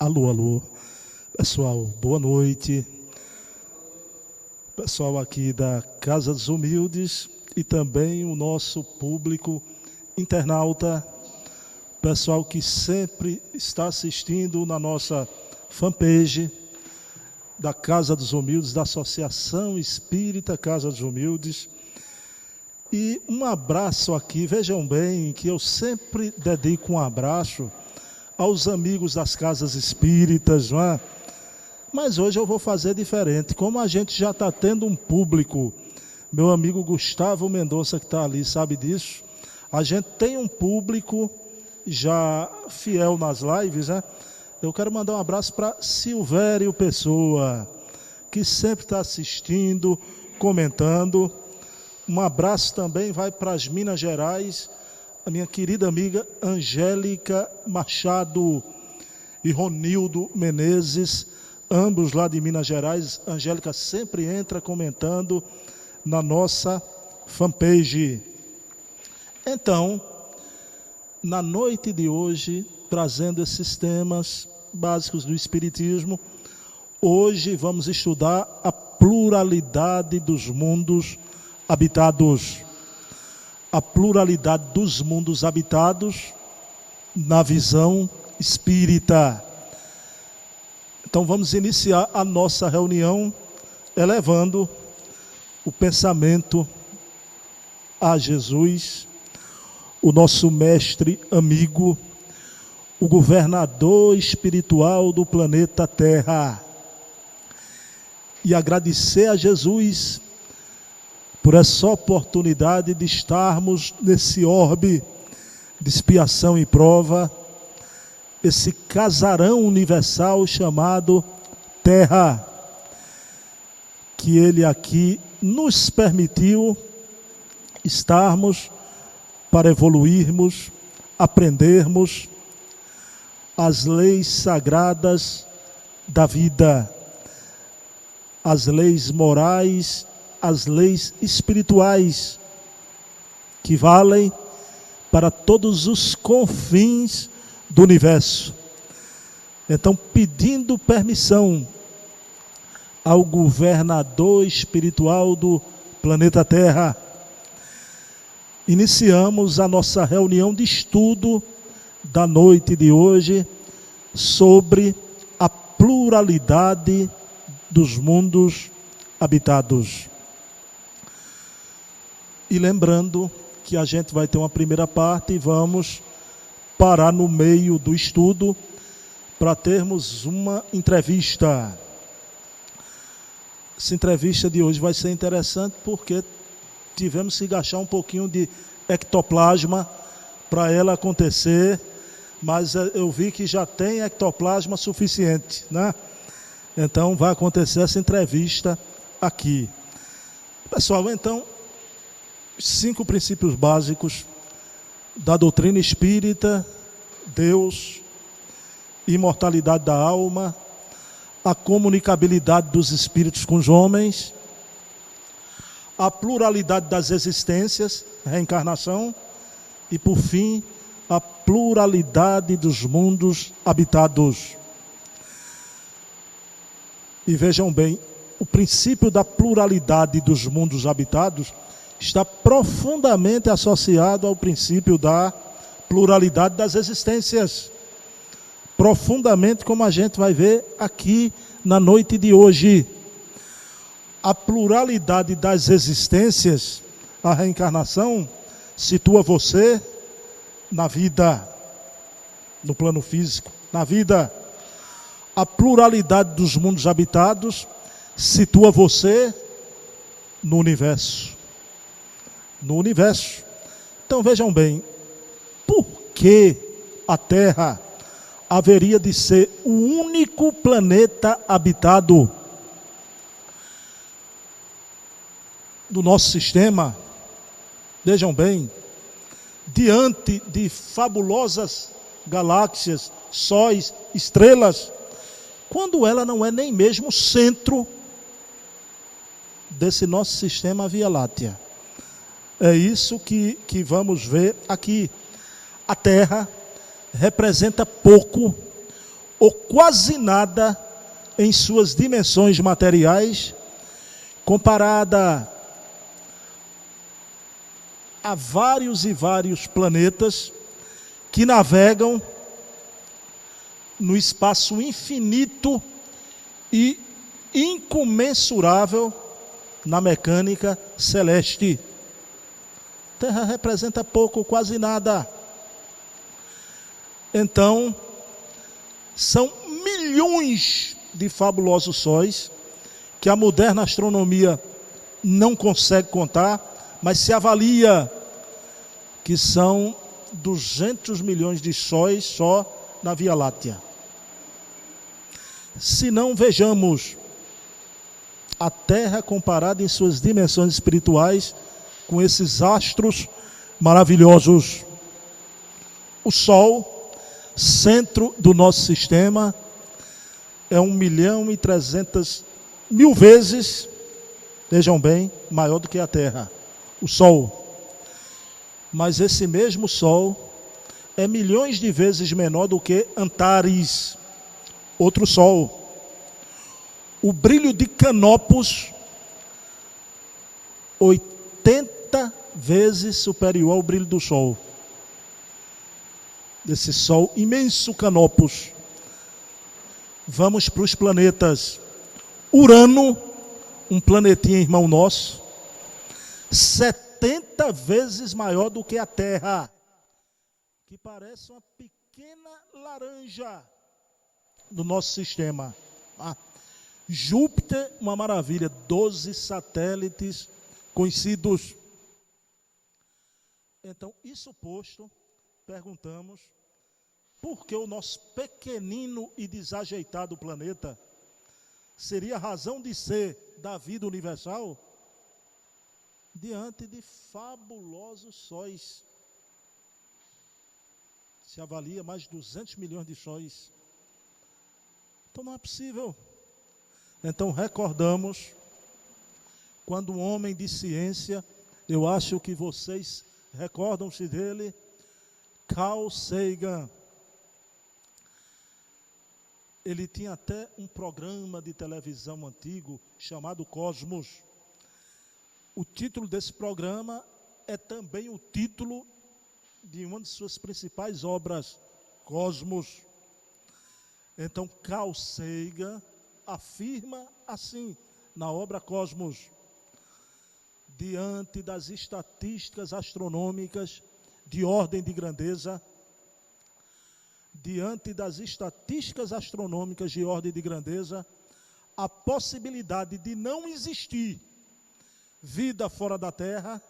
Alô, alô. Pessoal, boa noite. Pessoal aqui da Casa dos Humildes e também o nosso público internauta. Pessoal que sempre está assistindo na nossa fanpage da Casa dos Humildes, da Associação Espírita Casa dos Humildes. E um abraço aqui, vejam bem que eu sempre dedico um abraço aos amigos das casas espíritas, não é? Mas hoje eu vou fazer diferente. Como a gente já está tendo um público, meu amigo Gustavo Mendonça que está ali sabe disso, a gente tem um público já fiel nas lives, né? Eu quero mandar um abraço para Silvério Pessoa, que sempre está assistindo, comentando. Um abraço também vai para as Minas Gerais, a minha querida amiga Angélica Machado e Ronildo Menezes, ambos lá de Minas Gerais. Angélica sempre entra comentando na nossa fanpage. Então, na noite de hoje, trazendo esses temas básicos do Espiritismo, hoje vamos estudar a pluralidade dos mundos habitados. A pluralidade dos mundos habitados na visão espírita. Então vamos iniciar a nossa reunião elevando o pensamento a Jesus, o nosso mestre amigo, o governador espiritual do planeta Terra. E agradecer a Jesus por essa oportunidade de estarmos nesse orbe de expiação e prova, esse casarão universal chamado Terra, que Ele aqui nos permitiu estarmos para evoluirmos, aprendermos as leis sagradas da vida, as leis morais, as leis espirituais que valem para todos os confins do universo. Então, pedindo permissão ao governador espiritual do planeta Terra, iniciamos a nossa reunião de estudo da noite de hoje sobre a pluralidade dos mundos habitados. E lembrando que a gente vai ter uma primeira parte e vamos parar no meio do estudo para termos uma entrevista. Essa entrevista de hoje vai ser interessante porque tivemos que gastar um pouquinho de ectoplasma para ela acontecer, mas eu vi que já tem ectoplasma suficiente, né? Então vai acontecer essa entrevista aqui. Pessoal, então, 5 princípios básicos da doutrina espírita: Deus, imortalidade da alma, a comunicabilidade dos espíritos com os homens, a pluralidade das existências, reencarnação, e por fim, a pluralidade dos mundos habitados. E vejam bem, o princípio da pluralidade dos mundos habitados está profundamente associado ao princípio da pluralidade das existências. Profundamente, como a gente vai ver aqui na noite de hoje. A pluralidade das existências, a reencarnação, situa você na vida, no plano físico, na vida. A pluralidade dos mundos habitados situa você no universo. No universo. Então vejam bem, por que a Terra haveria de ser o único planeta habitado do nosso sistema? Vejam bem, diante de fabulosas galáxias, sóis, estrelas, quando ela não é nem mesmo o centro desse nosso sistema Via Láctea. É isso que vamos ver aqui. A Terra representa pouco ou quase nada em suas dimensões materiais, comparada a vários e vários planetas que navegam no espaço infinito e incomensurável na mecânica celeste. Terra representa pouco, quase nada. Então, são milhões de fabulosos sóis que a moderna astronomia não consegue contar, mas se avalia que são 200 milhões de sóis só na Via Láctea. Se não, vejamos a Terra comparada em suas dimensões espirituais com esses astros maravilhosos. O Sol, centro do nosso sistema, é 1.300.000 vezes, vejam bem, maior do que a Terra, o Sol. Mas esse mesmo Sol é milhões de vezes menor do que Antares, outro Sol. O brilho de Canopus, 80 vezes superior ao brilho do Sol. Desse Sol imenso Canopus. Vamos para os planetas. Urano, um planetinha irmão nosso, 70 vezes maior do que a Terra, que parece uma pequena laranja do nosso sistema. Júpiter, uma maravilha, 12 satélites conhecidos. Então, isso posto, perguntamos, por que o nosso pequenino e desajeitado planeta seria a razão de ser da vida universal diante de fabulosos sóis? Se avalia mais de 200 milhões de sóis. Então não é possível. Então recordamos, quando um homem de ciência, eu acho que vocês recordam-se dele, Carl Sagan. Ele tinha até um programa de televisão antigo chamado Cosmos. O título desse programa é também o título de uma de suas principais obras, Cosmos. Então, Carl Sagan afirma assim, na obra Cosmos: diante das estatísticas astronômicas de ordem de grandeza, a possibilidade de não existir vida fora da Terra,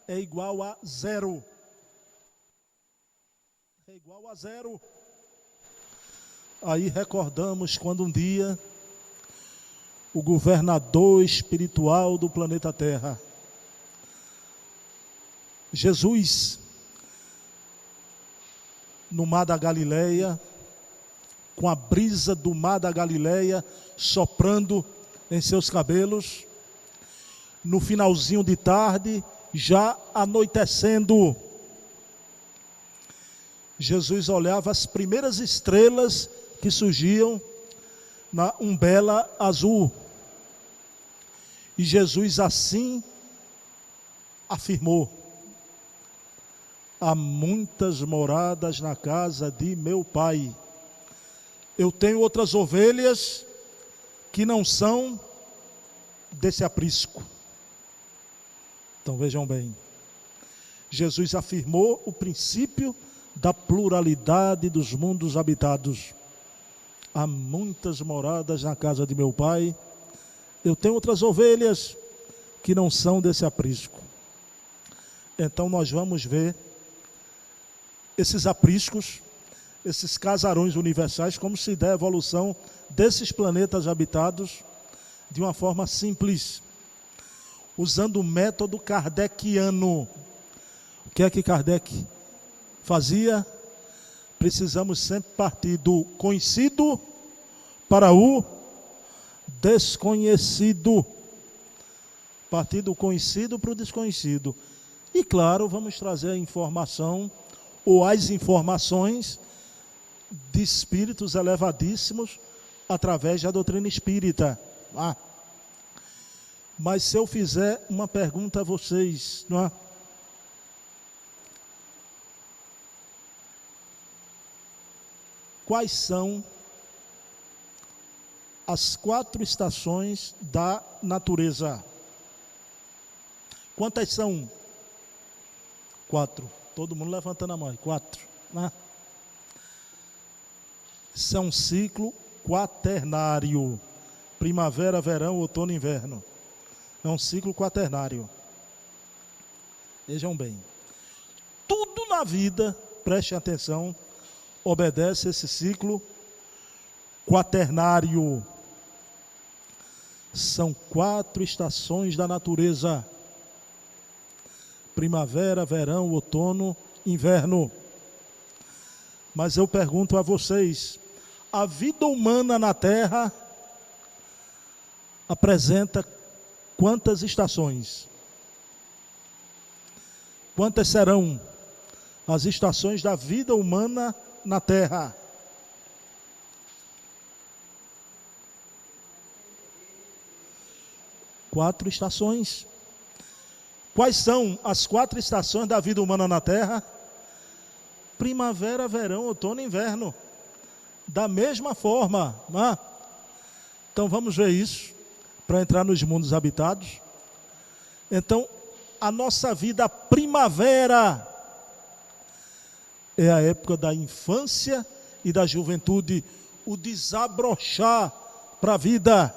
é igual a zero. Aí recordamos quando um dia o governador espiritual do planeta Terra, Jesus, no mar da Galileia, com a brisa do mar da Galileia soprando em seus cabelos, no finalzinho de tarde, já anoitecendo, Jesus olhava as primeiras estrelas que surgiam na umbela azul. E Jesus assim afirmou: há muitas moradas na casa de meu Pai. Eu tenho outras ovelhas que não são desse aprisco. Então vejam bem, Jesus afirmou o princípio da pluralidade dos mundos habitados. Há muitas moradas na casa de meu Pai. Eu tenho outras ovelhas que não são desse aprisco. Então nós vamos ver esses apriscos, esses casarões universais, como se dá a evolução desses planetas habitados de uma forma simples, usando o método kardeciano. O que é que Kardec fazia? Precisamos sempre partir do conhecido para o desconhecido. Partir do conhecido para o desconhecido. E claro, vamos trazer a informação ou as informações de espíritos elevadíssimos através da doutrina espírita. Mas se eu fizer uma pergunta a vocês, não é? Quais são as 4 estações da natureza? Quantas são? 4. Todo mundo levantando a mão. 4. Né? São um ciclo quaternário. Primavera, verão, outono, inverno. É um ciclo quaternário. Vejam bem. Tudo na vida, prestem atenção, obedece esse ciclo quaternário. São 4 estações da natureza: primavera, verão, outono, inverno. Mas eu pergunto a vocês, a vida humana na Terra apresenta quantas estações? Quantas serão as estações da vida humana na Terra? Quatro estações. Quais são as 4 estações da vida humana na Terra? Primavera, verão, outono e inverno. Da mesma forma. Né? Então vamos ver isso, para entrar nos mundos habitados. Então, a nossa vida primavera é a época da infância e da juventude, o desabrochar para a vida.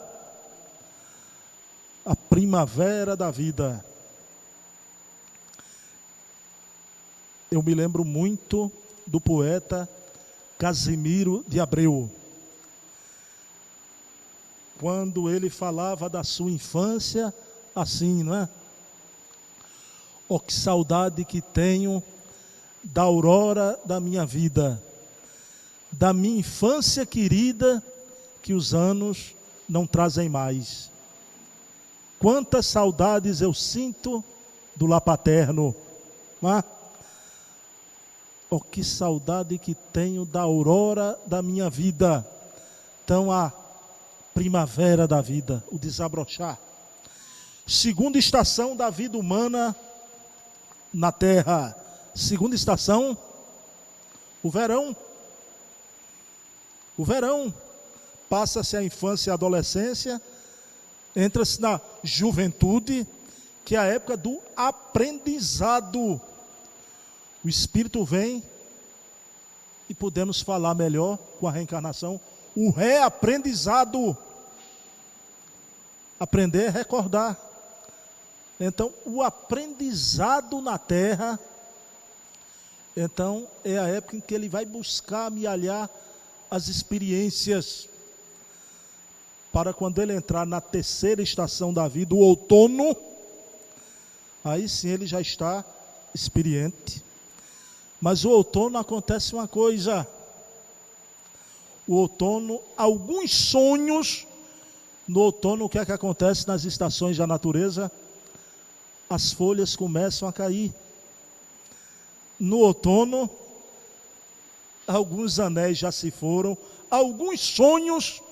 A primavera da vida. Eu me lembro muito do poeta Casimiro de Abreu, quando ele falava da sua infância assim, não é? Oh, que saudade que tenho da aurora da minha vida, da minha infância querida, que os anos não trazem mais. Quantas saudades eu sinto do lar paterno, não é? Oh, que saudade que tenho da aurora da minha vida. Então, a primavera da vida, o desabrochar. Segunda estação da vida humana na Terra. Segunda estação, o verão. O verão. Passa-se a infância e a adolescência, entra-se na juventude, que é a época do aprendizado. O Espírito vem e podemos falar melhor com a reencarnação. O reaprendizado. Aprender é recordar. Então, o aprendizado na Terra, então, é a época em que ele vai buscar amealhar as experiências, para quando ele entrar na terceira estação da vida, o outono, aí sim ele já está experiente. Mas o outono acontece uma coisa. O outono, alguns sonhos, no outono o que é que acontece nas estações da natureza? As folhas começam a cair. No outono, alguns anéis já se foram, alguns sonhos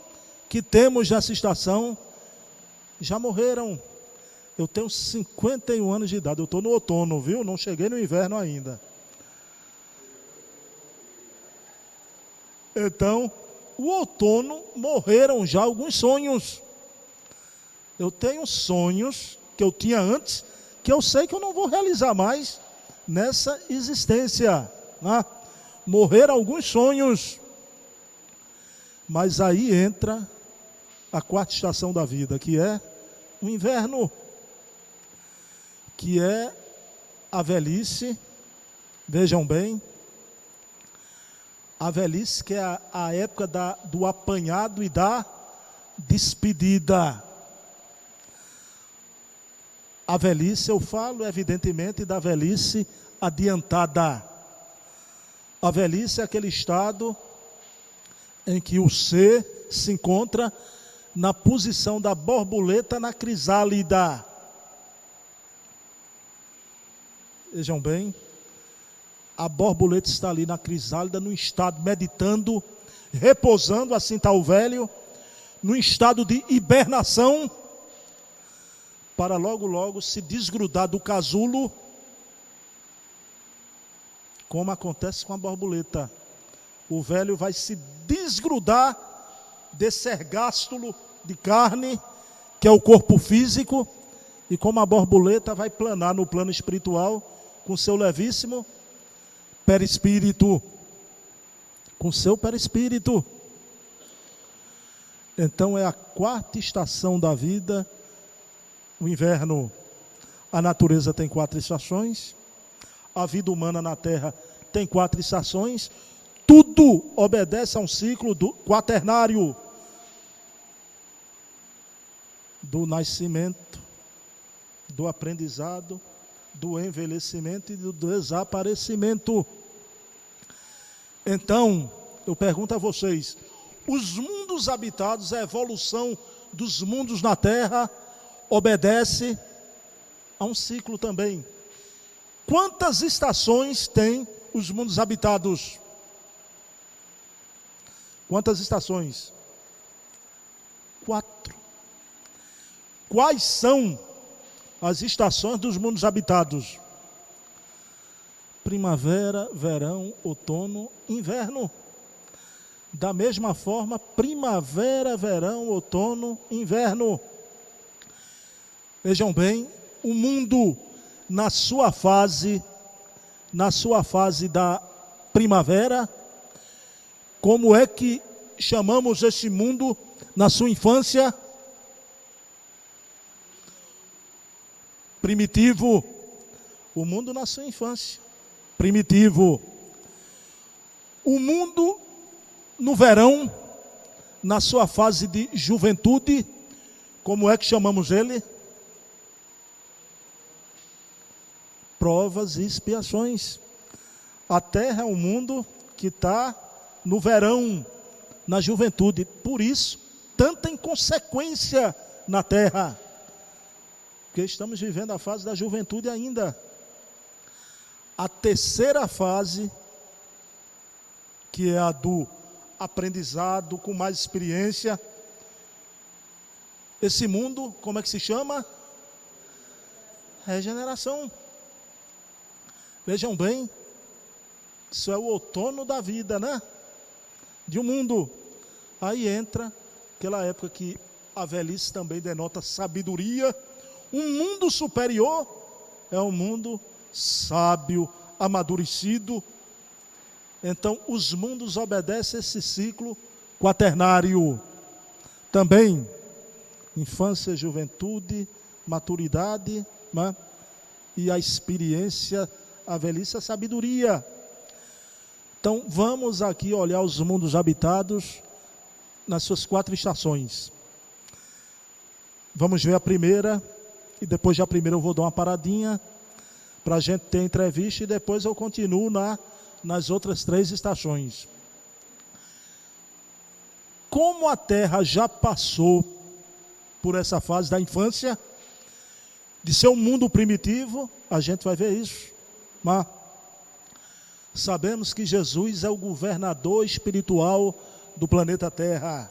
que temos nessa estação já morreram. Eu tenho 51 anos de idade, eu estou no outono, viu? Não cheguei no inverno ainda. Então, o outono morreram já alguns sonhos. Eu tenho sonhos que eu tinha antes, que eu sei que eu não vou realizar mais nessa existência. Né? Morreram alguns sonhos. Mas aí entra a 4ª estação da vida, que é o inverno, que é a velhice. Vejam bem, a velhice que é a época do apanhado e da despedida. A velhice, eu falo evidentemente da velhice adiantada. A velhice é aquele estado em que o ser se encontra na posição da borboleta na crisálida. Vejam bem, A borboleta está ali na crisálida, no estado meditando, repousando, assim está o velho, no estado de hibernação, para logo, logo se desgrudar do casulo, como acontece com a borboleta. O velho vai se desgrudar desse ergástulo de carne, que é o corpo físico, e como a borboleta vai planar no plano espiritual, com seu levíssimo perispírito, com seu perispírito. Então é a quarta estação da vida, o inverno. A natureza tem 4 estações, a vida humana na terra tem 4 estações, tudo obedece a um ciclo quaternário, do nascimento, do aprendizado, do envelhecimento e do desaparecimento. Então, eu pergunto a vocês, os mundos habitados, a evolução dos mundos na Terra, obedece a um ciclo também. Quantas estações tem os mundos habitados? Quantas estações? 4. Quais são as estações dos mundos habitados? Primavera, verão, outono, inverno. Da mesma forma, primavera, verão, outono, inverno. Vejam bem, o mundo na sua fase da primavera, como é que chamamos esse mundo na sua infância? Primitivo. O mundo na sua infância, primitivo. O mundo no verão, na sua fase de juventude, como é que chamamos ele? Provas e expiações. A terra é um mundo que está no verão, na juventude. Por isso, tanta inconsequência na terra, porque estamos vivendo a fase da juventude ainda. A terceira fase, que é a do aprendizado, com mais experiência. Esse mundo, como é que se chama? Regeneração. Vejam bem, isso é o outono da vida, né? De um mundo. Aí entra aquela época que a velhice também denota sabedoria. Um mundo superior é um mundo sábio, amadurecido. Então, os mundos obedecem a esse ciclo quaternário. Também, infância, juventude, maturidade, né? E a experiência, a velhice, a sabedoria. Então, vamos aqui olhar os mundos habitados nas suas 4 estações. Vamos ver a primeira, e depois da primeira eu vou dar uma paradinha, para a gente ter entrevista, e depois eu continuo nas outras 3 estações. Como a Terra já passou por essa fase da infância, de ser um mundo primitivo, a gente vai ver isso. Mas sabemos que Jesus é o governador espiritual do planeta Terra.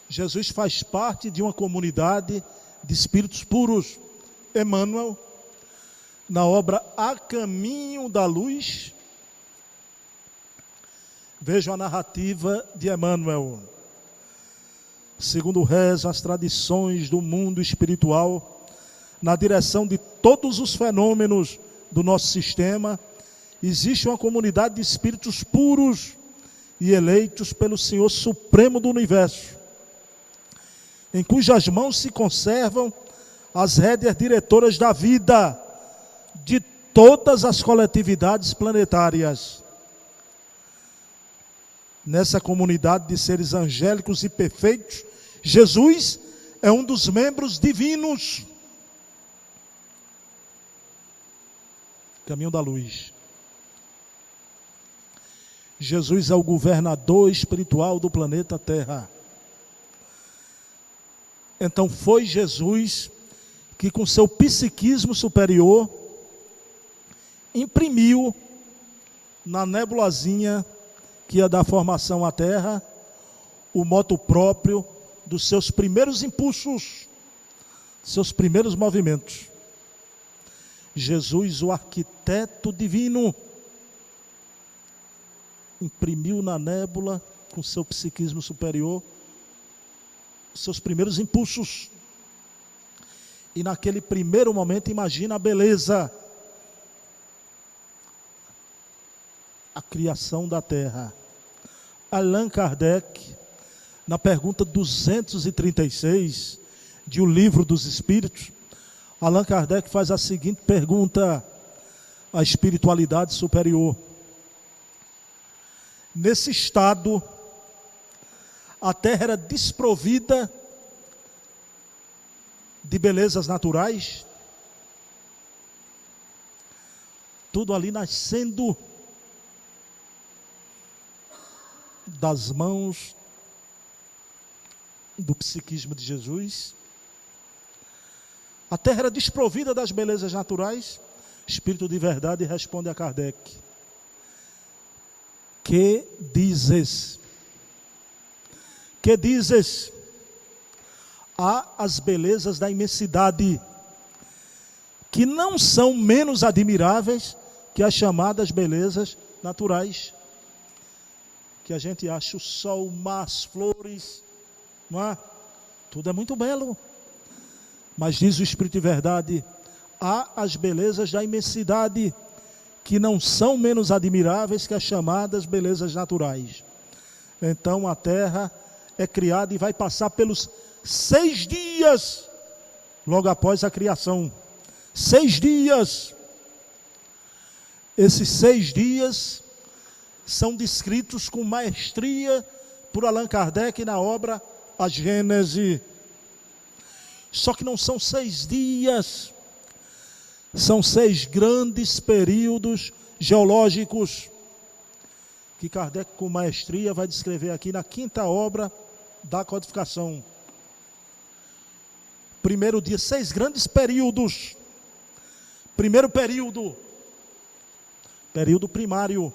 Jesus faz parte de uma comunidade de espíritos puros. Emmanuel, na obra A Caminho da Luz, vejam a narrativa de Emmanuel. Segundo rezam as tradições do mundo espiritual, na direção de todos os fenômenos do nosso sistema, existe uma comunidade de espíritos puros e eleitos pelo Senhor Supremo do Universo, em cujas mãos se conservam as rédeas diretoras da vida de todas as coletividades planetárias. Nessa comunidade de seres angélicos e perfeitos, Jesus é um dos membros divinos. Caminho da Luz. Jesus é o governador espiritual do planeta Terra. Então foi Jesus que com seu psiquismo superior imprimiu na nebulazinha que ia dar formação à Terra o moto próprio dos seus primeiros impulsos, seus primeiros movimentos. Jesus, o arquiteto divino, imprimiu na nébula, com seu psiquismo superior, seus primeiros impulsos. E naquele primeiro momento, imagina a beleza, a criação da Terra. Allan Kardec, na pergunta 236 de O Livro dos Espíritos, Allan Kardec faz a seguinte pergunta à espiritualidade superior: nesse estado, a Terra era desprovida de belezas naturais? Tudo ali nascendo das mãos do psiquismo de Jesus. A Terra era desprovida das belezas naturais? Espírito de verdade responde a Kardec: que dizes? Que dizes? Há as belezas da imensidade, que não são menos admiráveis que as chamadas belezas naturais. Que a gente acha o sol, o mar, as flores, não é? Tudo é muito belo. Mas diz o Espírito de verdade, há as belezas da imensidade, que não são menos admiráveis que as chamadas belezas naturais. Então a Terra é criada e vai passar pelos 6 dias, logo após a criação. 6 dias. Esses 6 dias são descritos com maestria por Allan Kardec na obra A Gênese. Só que não são 6 dias, são 6 grandes períodos geológicos, que Kardec com maestria vai descrever aqui na 5ª obra da codificação. Primeiro dia, 6 grandes períodos. Primeiro período, período primário.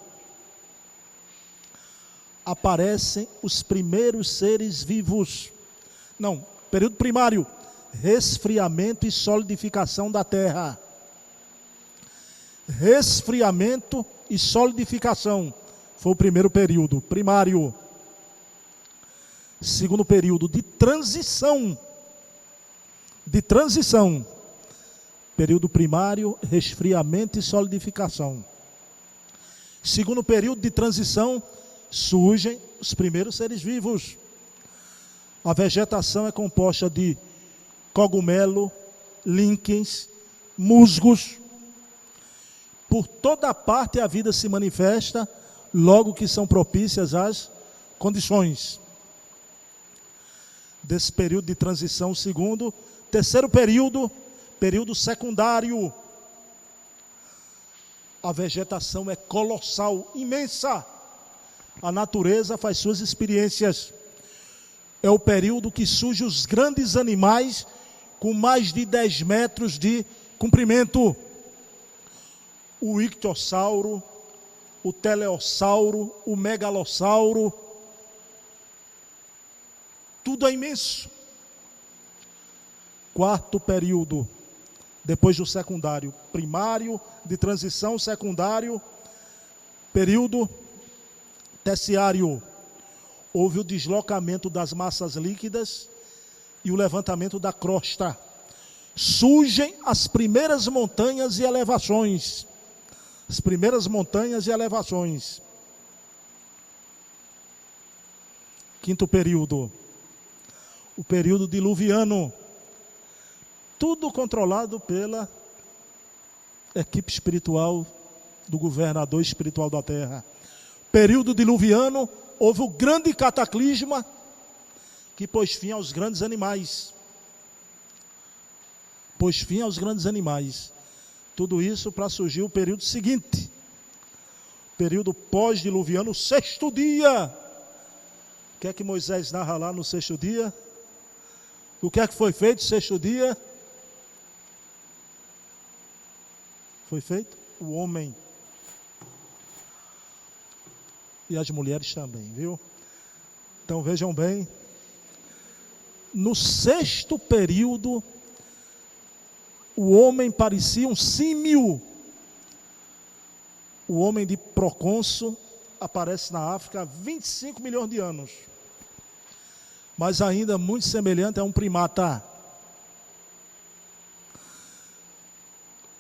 Aparecem os primeiros seres vivos. Não, período primário, resfriamento e solidificação da Terra. Resfriamento e solidificação foi o primeiro período primário. Segundo período, de transição. De transição. Período primário, resfriamento e solidificação. Segundo período de transição, surgem os primeiros seres vivos. A vegetação é composta de cogumelo, líquens, musgos. Por toda parte a vida se manifesta, logo que são propícias as condições. Desse período de transição, segundo, terceiro período, período secundário. A vegetação é colossal, imensa. A natureza faz suas experiências. É o período que surgem os grandes animais com mais de 10 metros de comprimento. O ictiosauro, o teleossauro, o megalossauro. Tudo é imenso. Quarto período, depois do secundário, primário, de transição, secundário, período terciário. Houve o deslocamento das massas líquidas e o levantamento da crosta. Surgem as primeiras montanhas e elevações. As primeiras montanhas e elevações. Quinto período, o período diluviano. Tudo controlado pela equipe espiritual do governador espiritual da terra. Período diluviano, houve o grande cataclisma que pôs fim aos grandes animais. Pôs fim aos grandes animais. Tudo isso para surgir o período seguinte. Período pós-diluviano, o sexto dia. O que é que Moisés narra lá no sexto dia? O que é que foi feito no sexto dia? Foi feito? O homem. E as mulheres também, viu? Então vejam bem. No sexto período, o homem parecia um símio. O homem de Procônsul aparece na África há 25 milhões de anos. Mas ainda muito semelhante a um primata.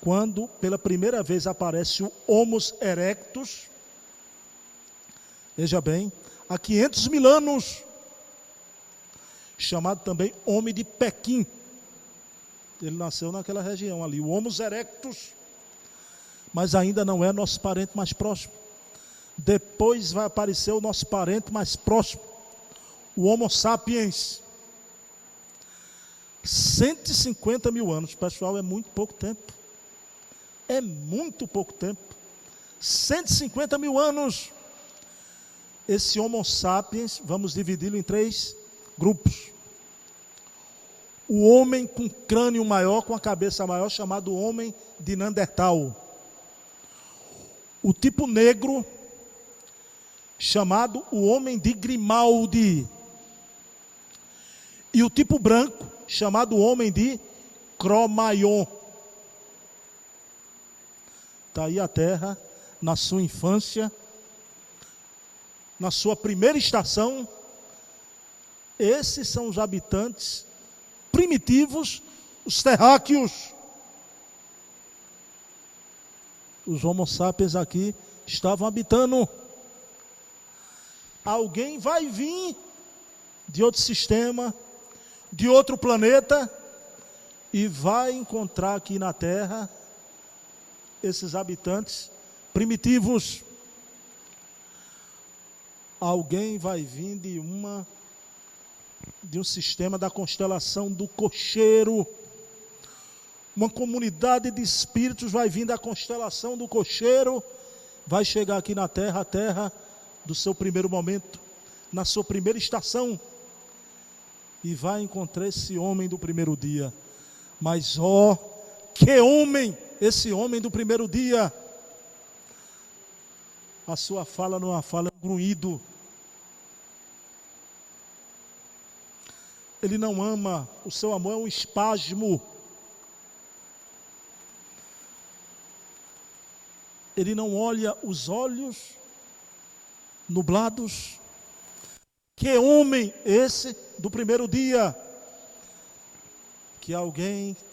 Quando pela primeira vez aparece o Homo erectus, veja bem, há 500 mil anos, chamado também Homem de Pequim. Ele nasceu naquela região ali, o Homo erectus, mas ainda não é nosso parente mais próximo. Depois vai aparecer o nosso parente mais próximo, o Homo sapiens. 150 mil anos, pessoal, é muito pouco tempo. É muito pouco tempo. 150 mil anos. Esse Homo sapiens, vamos dividi-lo em 3 grupos. O homem com crânio maior, com a cabeça maior, chamado homem de Neandertal. O tipo negro, chamado o homem de Grimaldi. E o tipo branco, chamado homem de Cro-Magnon. Está aí a Terra, na sua infância, na sua primeira estação. Esses são os habitantes primitivos, os terráqueos. Os Homo sapiens aqui estavam habitando. Alguém vai vir de outro sistema, de outro planeta, e vai encontrar aqui na Terra esses habitantes primitivos. Alguém vai vir de um sistema da constelação do Cocheiro. Uma comunidade de espíritos vai vir da constelação do Cocheiro, vai chegar aqui na Terra, a Terra do seu primeiro momento, na sua primeira estação, e vai encontrar esse homem do primeiro dia. Mas ó, que homem, esse homem do primeiro dia! A sua fala não é uma fala grunhido. Ele não ama, o seu amor é um espasmo. Ele não olha os olhos nublados. Que homem esse do primeiro dia! Que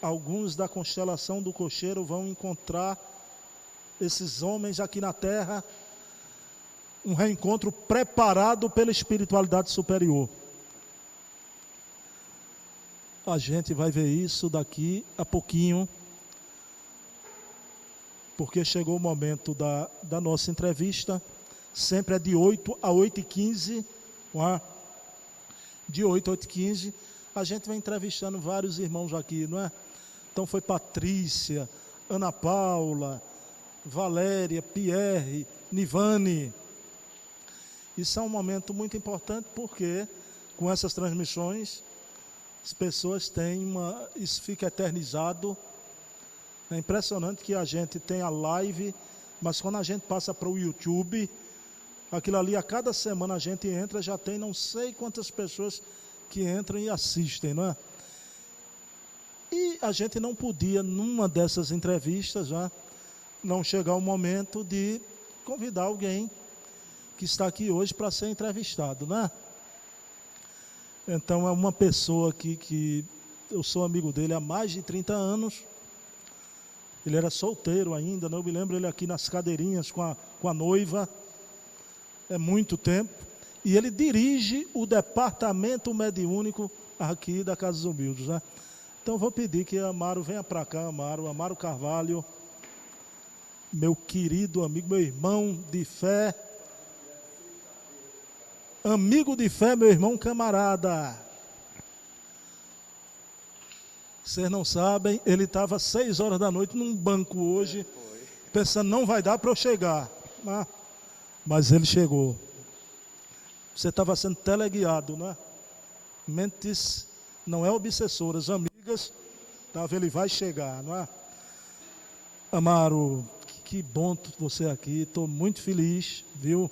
alguns da constelação do Cocheiro vão encontrar esses homens aqui na Terra, um reencontro preparado pela espiritualidade superior. A gente vai ver isso daqui a pouquinho, porque chegou o momento da nossa entrevista. Sempre é de 8 a 8h15, de 8 a 8h15, a gente vai entrevistando vários irmãos aqui, não é? Então foi Patrícia, Ana Paula, Valéria, Pierre, Nivane. Isso é um momento muito importante, porque com essas transmissões as pessoas têm isso fica eternizado. É impressionante que a gente tem a live, mas quando a gente passa para o YouTube, aquilo ali, a cada semana a gente entra, já tem não sei quantas pessoas que entram e assistem, não é? E a gente não podia, numa dessas entrevistas, já não chegar o momento de convidar alguém que está aqui hoje para ser entrevistado, não é? Então é uma pessoa que eu sou amigo dele há mais de 30 anos. Ele era solteiro ainda, não me lembro ele aqui nas cadeirinhas com a noiva. É muito tempo. E ele dirige o departamento mediúnico aqui da Casa dos Humildes, né? Então vou pedir que Amaro venha para cá, Amaro Carvalho, meu querido amigo, meu irmão de fé, amigo de fé, meu irmão camarada. Vocês não sabem, ele estava 6 horas da noite num banco hoje, pensando, não vai dar para eu chegar. Mas ele chegou. Você estava sendo teleguiado, né? Mentes não é obsessoras, amigas. Ele vai chegar, não é? Amaro, que bom você aqui, estou muito feliz, viu?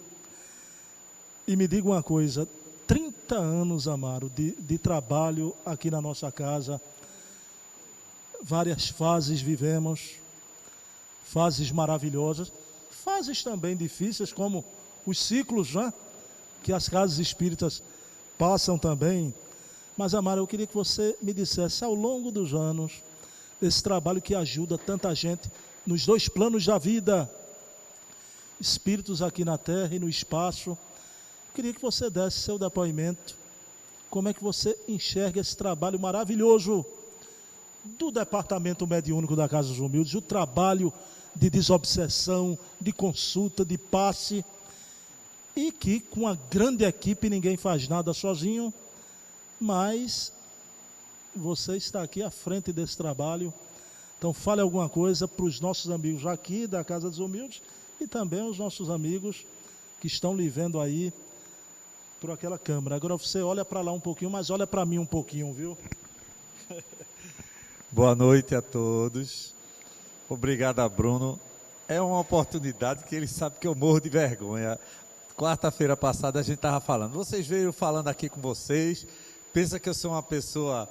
E me diga uma coisa, 30 anos, Amaro, de trabalho aqui na nossa casa, várias fases vivemos, fases maravilhosas, fases também difíceis, como os ciclos, né, que as casas espíritas passam também. Mas, Amaro, eu queria que você me dissesse, ao longo dos anos, esse trabalho que ajuda tanta gente nos dois planos da vida, espíritos aqui na Terra e no espaço, eu queria que você desse seu depoimento, como é que você enxerga esse trabalho maravilhoso do Departamento Mediúnico da Casa dos Humildes, o trabalho de desobsessão, de consulta, de passe, e que com uma grande equipe ninguém faz nada sozinho, mas você está aqui à frente desse trabalho. Então fale alguma coisa para os nossos amigos aqui da Casa dos Humildes e também os nossos amigos que estão lhe vendo aí por aquela câmera. Agora você olha para lá um pouquinho, mas olha para mim um pouquinho, viu? Boa noite a todos. Obrigado a Bruno. É uma oportunidade que ele sabe que eu morro de vergonha. Quarta-feira passada a gente estava falando. Vocês veio falando aqui com vocês. Pensa que eu sou uma pessoa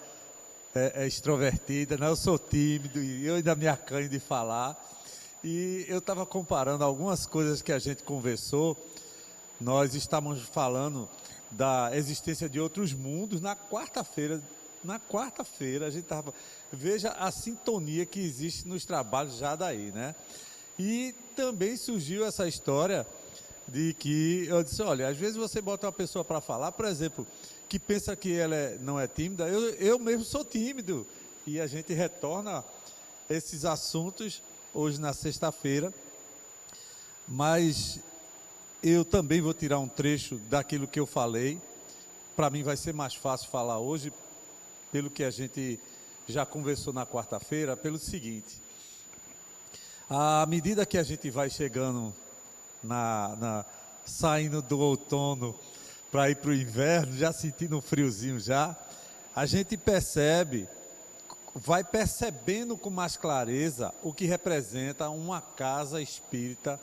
extrovertida, né? Eu sou tímido e eu ainda me acanho de falar. E eu estava comparando algumas coisas que a gente conversou. Nós estávamos falando da existência de outros mundos na quarta-feira. Na quarta-feira a gente estava... Veja a sintonia que existe nos trabalhos já daí, né? E também surgiu essa história de que eu disse, olha, às vezes você bota uma pessoa para falar, por exemplo, que pensa que ela não é tímida, eu mesmo sou tímido. E a gente retorna esses assuntos hoje na sexta-feira, mas eu também vou tirar um trecho daquilo que eu falei. Para mim vai ser mais fácil falar hoje, pelo que a gente já conversou na quarta-feira, pelo seguinte: à medida que a gente vai chegando saindo do outono para ir para o inverno, já sentindo um friozinho já, a gente vai percebendo com mais clareza o que representa uma casa espírita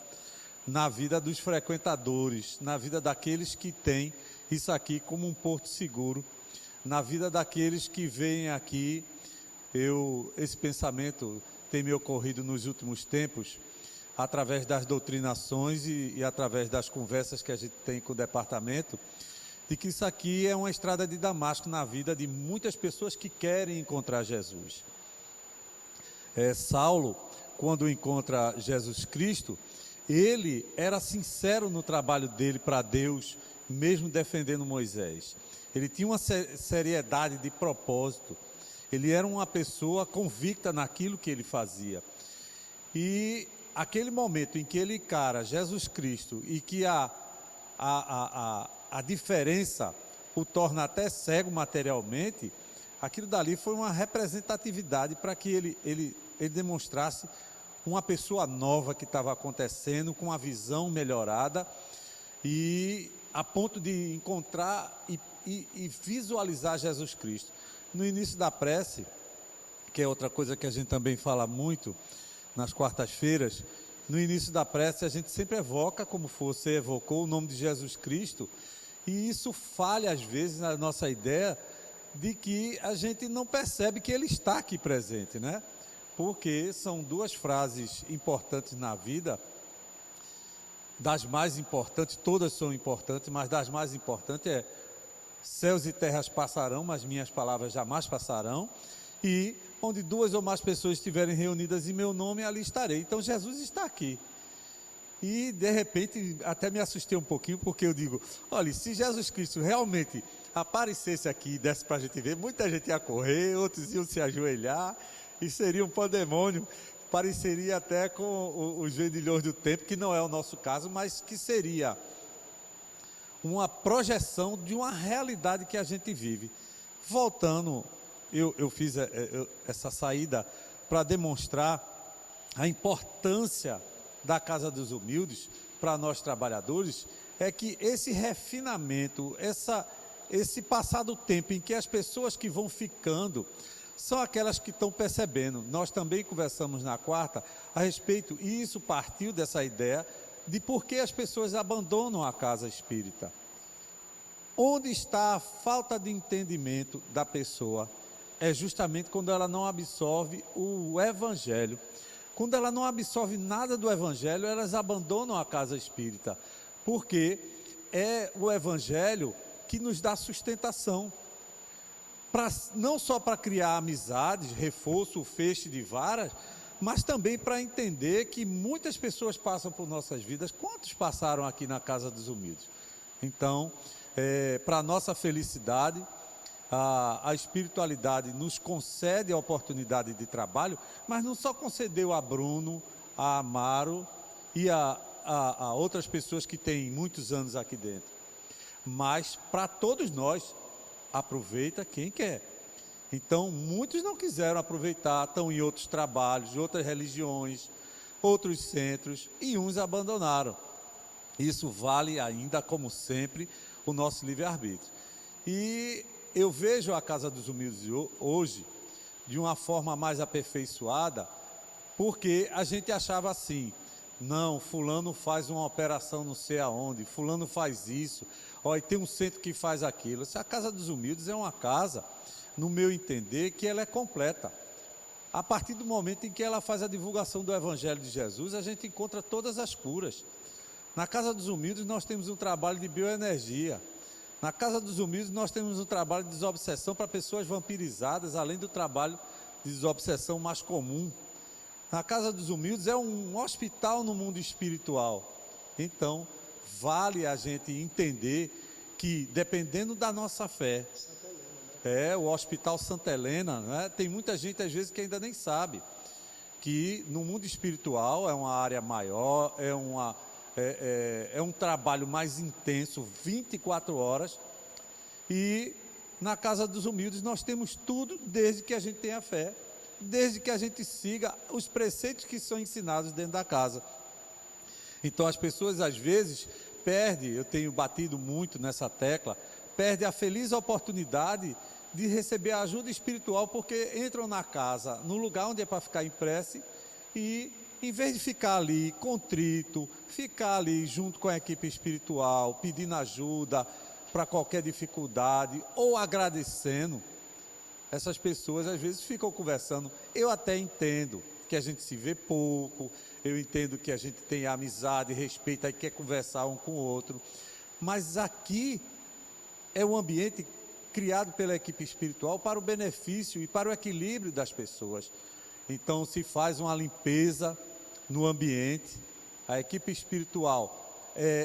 na vida dos frequentadores, na vida daqueles que têm isso aqui como um porto seguro, na vida daqueles que vêm aqui. Esse pensamento tem me ocorrido nos últimos tempos, através das doutrinações e através das conversas que a gente tem com o departamento, de que isso aqui é uma estrada de Damasco na vida de muitas pessoas que querem encontrar Jesus. Saulo, quando encontra Jesus Cristo, ele era sincero no trabalho dele para Deus, mesmo defendendo Moisés. Ele tinha uma seriedade de propósito, ele era uma pessoa convicta naquilo que ele fazia. E aquele momento em que ele encara Jesus Cristo e que a diferença o torna até cego materialmente, aquilo dali foi uma representatividade para que ele demonstrasse uma pessoa nova que estava acontecendo, com uma visão melhorada, e a ponto de encontrar e visualizar Jesus Cristo. No início da prece, que é outra coisa que a gente também fala muito nas quartas-feiras, no início da prece a gente sempre evoca, como você evocou, o nome de Jesus Cristo, e isso falha às vezes na nossa ideia de que a gente não percebe que Ele está aqui presente, né? Porque são duas frases importantes na vida, das mais importantes, todas são importantes, mas das mais importantes é: céus e terras passarão, mas minhas palavras jamais passarão, e onde duas ou mais pessoas estiverem reunidas em meu nome, ali estarei. Então Jesus está aqui. E de repente até me assustei um pouquinho, porque eu digo, olha, se Jesus Cristo realmente aparecesse aqui e desse para a gente ver, muita gente ia correr, outros iam se ajoelhar, e seria um pandemônio. Pareceria até com os vendilhões do tempo, que não é o nosso caso, mas que seria uma projeção de uma realidade que a gente vive. Voltando, eu fiz essa saída para demonstrar a importância da Casa dos Humildes para nós trabalhadores, é que esse refinamento, esse passar do tempo em que as pessoas que vão ficando são aquelas que estão percebendo. Nós também conversamos na quarta a respeito, e isso partiu dessa ideia de por que as pessoas abandonam a casa espírita. Onde está a falta de entendimento da pessoa? É justamente quando ela não absorve o Evangelho. Quando ela não absorve nada do Evangelho, elas abandonam a casa espírita, porque é o Evangelho que nos dá sustentação, não só para criar amizades, reforço, feixe de varas, mas também para entender que muitas pessoas passam por nossas vidas. Quantos passaram aqui na Casa dos Humildes? Então, para a nossa felicidade, a espiritualidade nos concede a oportunidade de trabalho, mas não só concedeu a Bruno, a Amaro e a outras pessoas que têm muitos anos aqui dentro, mas para todos nós. Aproveita quem quer. Então, muitos não quiseram aproveitar, estão em outros trabalhos, outras religiões, outros centros, e uns abandonaram. Isso vale ainda, como sempre, o nosso livre-arbítrio. E eu vejo a Casa dos Humildes hoje de uma forma mais aperfeiçoada, porque a gente achava assim: não, fulano faz uma operação não sei aonde, fulano faz isso, e tem um centro que faz aquilo. A Casa dos Humildes é uma casa, no meu entender, que ela é completa. A partir do momento em que ela faz a divulgação do Evangelho de Jesus, a gente encontra todas as curas. Na Casa dos Humildes nós temos um trabalho de bioenergia. Na Casa dos Humildes nós temos um trabalho de desobsessão para pessoas vampirizadas, além do trabalho de desobsessão mais comum. Na Casa dos Humildes é um hospital no mundo espiritual. Então, vale a gente entender que, dependendo da nossa fé, o Hospital Santa Helena, né? Tem muita gente, às vezes, que ainda nem sabe que no mundo espiritual é uma área maior, é um trabalho mais intenso, 24 horas, e na Casa dos Humildes nós temos tudo, desde que a gente tenha fé, desde que a gente siga os preceitos que são ensinados dentro da casa. Então as pessoas às vezes perdem, eu tenho batido muito nessa tecla, perdem a feliz oportunidade de receber a ajuda espiritual, porque entram na casa, no lugar onde é para ficar em prece, e em vez de ficar ali contrito, ficar ali junto com a equipe espiritual, pedindo ajuda para qualquer dificuldade, ou agradecendo, essas pessoas às vezes ficam conversando. Eu até entendo que a gente se vê pouco, eu entendo que a gente tem amizade, respeito e quer conversar um com o outro, mas aqui é um ambiente criado pela equipe espiritual para o benefício e para o equilíbrio das pessoas. Então se faz uma limpeza no ambiente, a equipe espiritual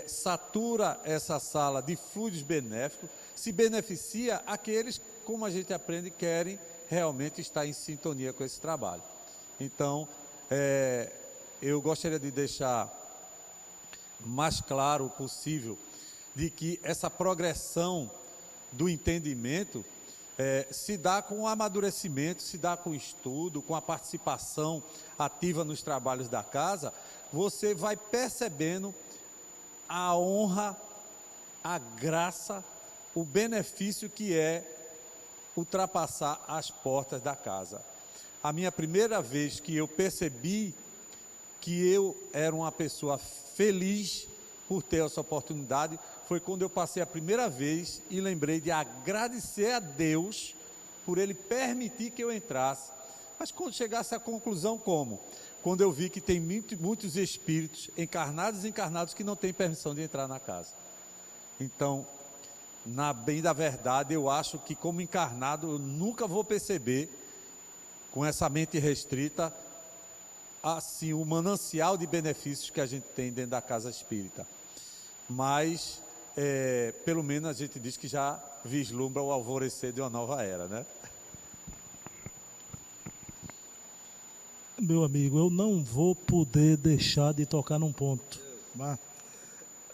satura essa sala de fluidos benéficos, se beneficia aqueles, como a gente aprende, querem realmente estar em sintonia com esse trabalho. Então, eu gostaria de deixar mais claro possível de que essa progressão do entendimento se dá com o amadurecimento, se dá com o estudo, com a participação ativa nos trabalhos da casa. Você vai percebendo a honra, a graça, o benefício que é ultrapassar as portas da casa. A minha primeira vez que eu percebi que eu era uma pessoa feliz por ter essa oportunidade foi quando eu passei a primeira vez e lembrei de agradecer a Deus por Ele permitir que eu entrasse. Mas quando chegasse à conclusão, como? Quando eu vi que tem muitos espíritos encarnados e encarnados que não têm permissão de entrar na casa. Então, bem da verdade, eu acho que como encarnado eu nunca vou perceber, com essa mente restrita, assim, o manancial de benefícios que a gente tem dentro da casa espírita. Mas, pelo menos a gente diz que já vislumbra o alvorecer de uma nova era, né? Meu amigo, eu não vou poder deixar de tocar num ponto.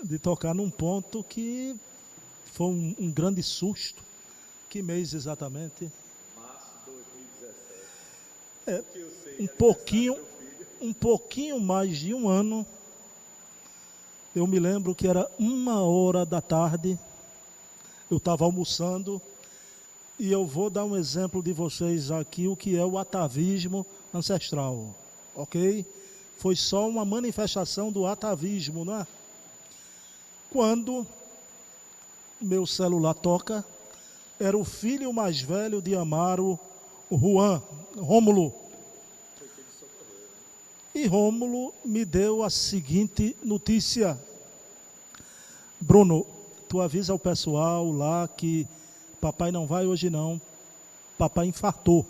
De tocar num ponto que foi um grande susto. Que mês exatamente? Março de 2017. Um pouquinho mais de um ano. Eu me lembro que era 1h da tarde. Eu estava almoçando E eu vou dar um exemplo de vocês aqui, o que é o atavismo ancestral, ok? Foi só uma manifestação do atavismo, não é? Quando meu celular toca, era o filho mais velho de Amaro, o Juan, Rômulo. E Rômulo me deu a seguinte notícia: Bruno, tu avisa ao pessoal lá que papai não vai hoje não, papai infartou.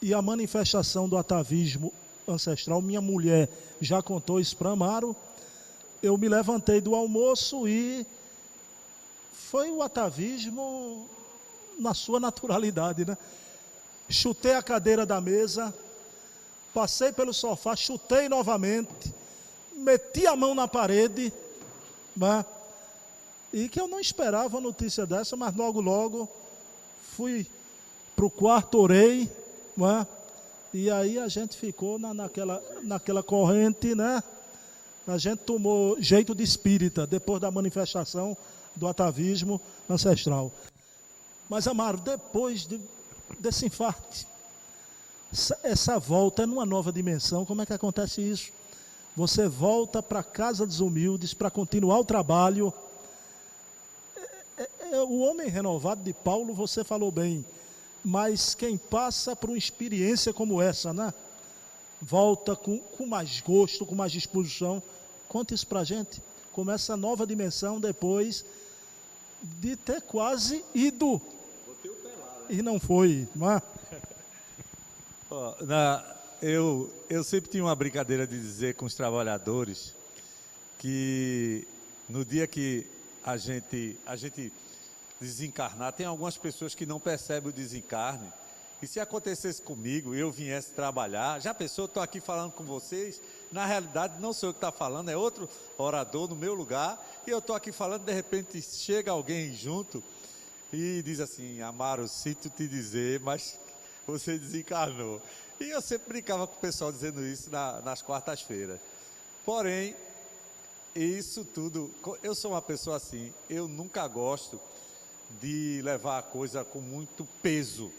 E a manifestação do atavismo ancestral, minha mulher já contou isso para Amaro. Eu me levantei do almoço e foi o atavismo na sua naturalidade, né? Chutei a cadeira da mesa, passei pelo sofá, chutei novamente, meti a mão na parede, né? E que eu não esperava uma notícia dessa, mas logo fui para o quarto, orei, né? E aí a gente ficou naquela corrente, né? A gente tomou jeito de espírita depois da manifestação do atavismo ancestral. Mas, Amaro, depois desse infarto, essa volta é numa nova dimensão. Como é que acontece isso? Você volta para a casa dos humildes para continuar o trabalho. O homem renovado de Paulo, você falou bem, mas quem passa por uma experiência como essa, né? Volta com mais gosto, com mais disposição. Conta isso para a gente. Como essa nova dimensão depois de ter quase ido. Botei o pé lá, né? E não foi, não é? Eu sempre tinha uma brincadeira de dizer com os trabalhadores que no dia que a gente desencarnar, tem algumas pessoas que não percebem o desencarne. E se acontecesse comigo, eu viesse trabalhar, já pensou, estou aqui falando com vocês, na realidade não sou eu que está falando, é outro orador no meu lugar, e eu estou aqui falando, de repente chega alguém junto e diz assim: Amaro, sinto te dizer, mas você desencarnou. E eu sempre brincava com o pessoal dizendo isso nas quartas-feiras. Porém, isso tudo, eu sou uma pessoa assim, eu nunca gosto de levar a coisa com muito peso.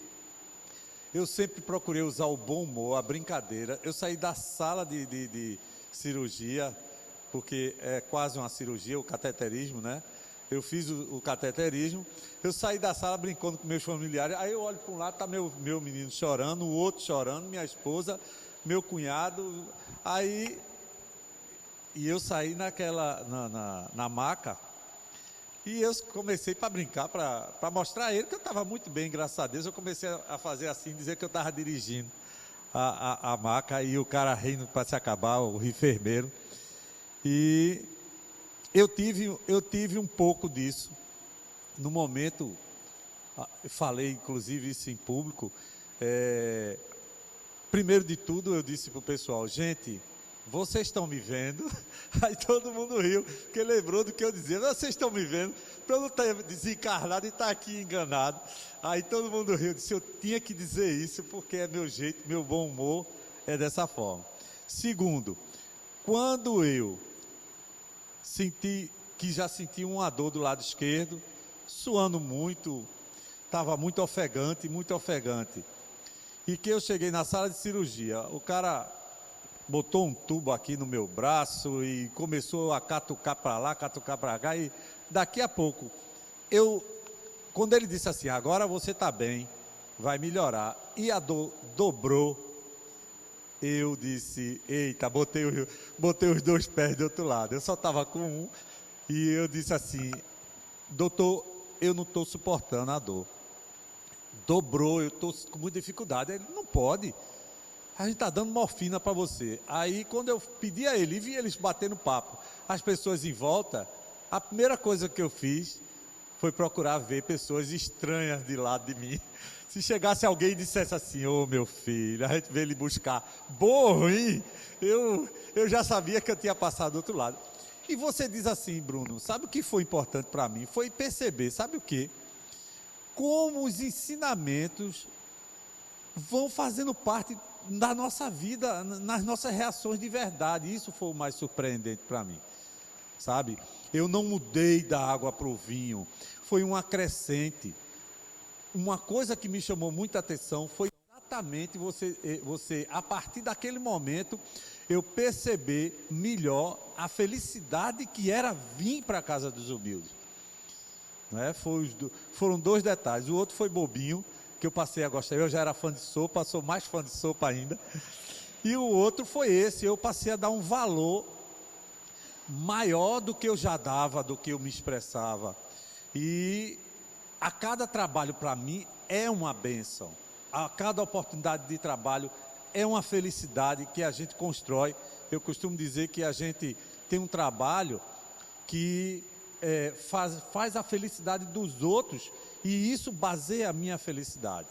Eu sempre procurei usar o bom humor, a brincadeira. Eu saí da sala de cirurgia, porque é quase uma cirurgia, o cateterismo, né? Eu fiz o cateterismo, eu saí da sala brincando com meus familiares, aí eu olho para um lado, está meu menino chorando, o outro chorando, minha esposa, meu cunhado, aí... E eu saí na maca, e eu comecei para brincar, para mostrar a ele que eu estava muito bem, graças a Deus. Eu comecei a fazer assim, dizer que eu estava dirigindo a maca, e o cara rindo para se acabar, o enfermeiro. E eu tive um pouco disso. No momento, eu falei inclusive isso em público, primeiro de tudo eu disse para o pessoal: gente, vocês estão me vendo? Aí todo mundo riu, porque lembrou do que eu dizia: vocês estão me vendo? Para eu não estar desencarnado e estar aqui enganado. Aí todo mundo riu, disse: eu tinha que dizer isso, porque é meu jeito, meu bom humor é dessa forma. Segundo, quando eu já senti uma dor do lado esquerdo, suando muito, estava muito ofegante, e que eu cheguei na sala de cirurgia, o cara botou um tubo aqui no meu braço e começou a catucar para lá, catucar para cá, e daqui a pouco, quando ele disse assim: agora você está bem, vai melhorar, e a dor dobrou, eu disse: eita, botei os dois pés do outro lado, eu só estava com um, e eu disse assim: doutor, eu não estou suportando a dor, dobrou, eu estou com muita dificuldade. Ele: não pode, a gente está dando morfina para você. Aí quando eu pedi a ele, e vi eles batendo papo, as pessoas em volta, a primeira coisa que eu fiz foi procurar ver pessoas estranhas de lado de mim. Se chegasse alguém e dissesse assim: ô meu filho, a gente veio lhe buscar, bom ou ruim, eu já sabia que eu tinha passado do outro lado. E você diz assim: Bruno, sabe o que foi importante para mim? Foi perceber, sabe o quê? Como os ensinamentos vão fazendo parte da nossa vida, nas nossas reações de verdade. Isso foi o mais surpreendente para mim, sabe? Eu não mudei da água para o vinho. foi uma crescente. Uma coisa que me chamou muita atenção foi exatamente você, a partir daquele momento, eu perceber melhor a felicidade que era vir para a Casa dos Humildes. Né? Foram 2 detalhes. O outro foi bobinho, que eu passei a gostar. Eu já era fã de sopa, sou mais fã de sopa ainda. E o outro foi esse, eu passei a dar um valor maior do que eu já dava, do que eu me expressava. E a cada trabalho para mim é uma bênção. A cada oportunidade de trabalho é uma felicidade que a gente constrói. Eu costumo dizer que a gente tem um trabalho que faz a felicidade dos outros e isso baseia a minha felicidade.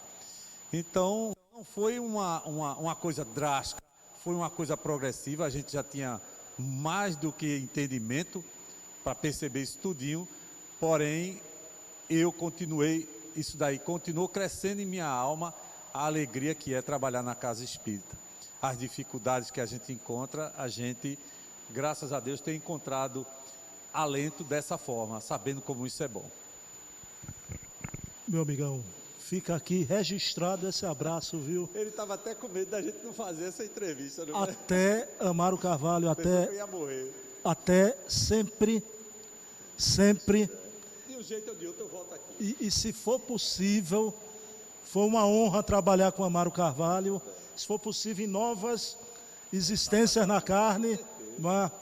Então, não foi uma coisa drástica, foi uma coisa progressiva. A gente já tinha mais do que entendimento para perceber isso tudinho, porém, eu continuei, isso daí continuou crescendo em minha alma, a alegria que é trabalhar na casa espírita. As dificuldades que a gente encontra, a gente, graças a Deus, tem encontrado alento dessa forma, sabendo como isso é bom. Meu amigão, fica aqui registrado esse abraço, viu? Ele estava até com medo da gente não fazer essa entrevista. Não até Amaro Carvalho, até sempre. De um jeito ou de outro eu volto aqui. E se for possível, foi uma honra trabalhar com Amaro Carvalho. Se for possível, em novas existências na carne. Mas,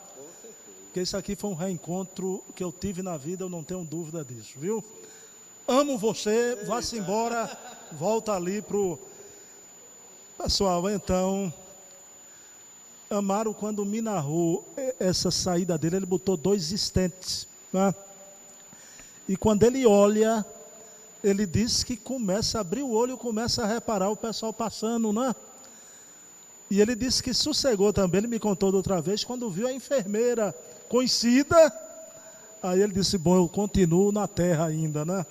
porque isso aqui foi um reencontro que eu tive na vida, eu não tenho dúvida disso, viu? Amo você, vá-se embora, volta ali pro... Pessoal, então, Amaro, quando me narrou essa saída dele, ele botou 2 estentes, né? E quando ele olha, ele diz que começa a abrir o olho, começa a reparar o pessoal passando, né? E ele disse que sossegou também, ele me contou da outra vez, quando viu a enfermeira conhecida, aí ele disse, bom, eu continuo na terra ainda, né?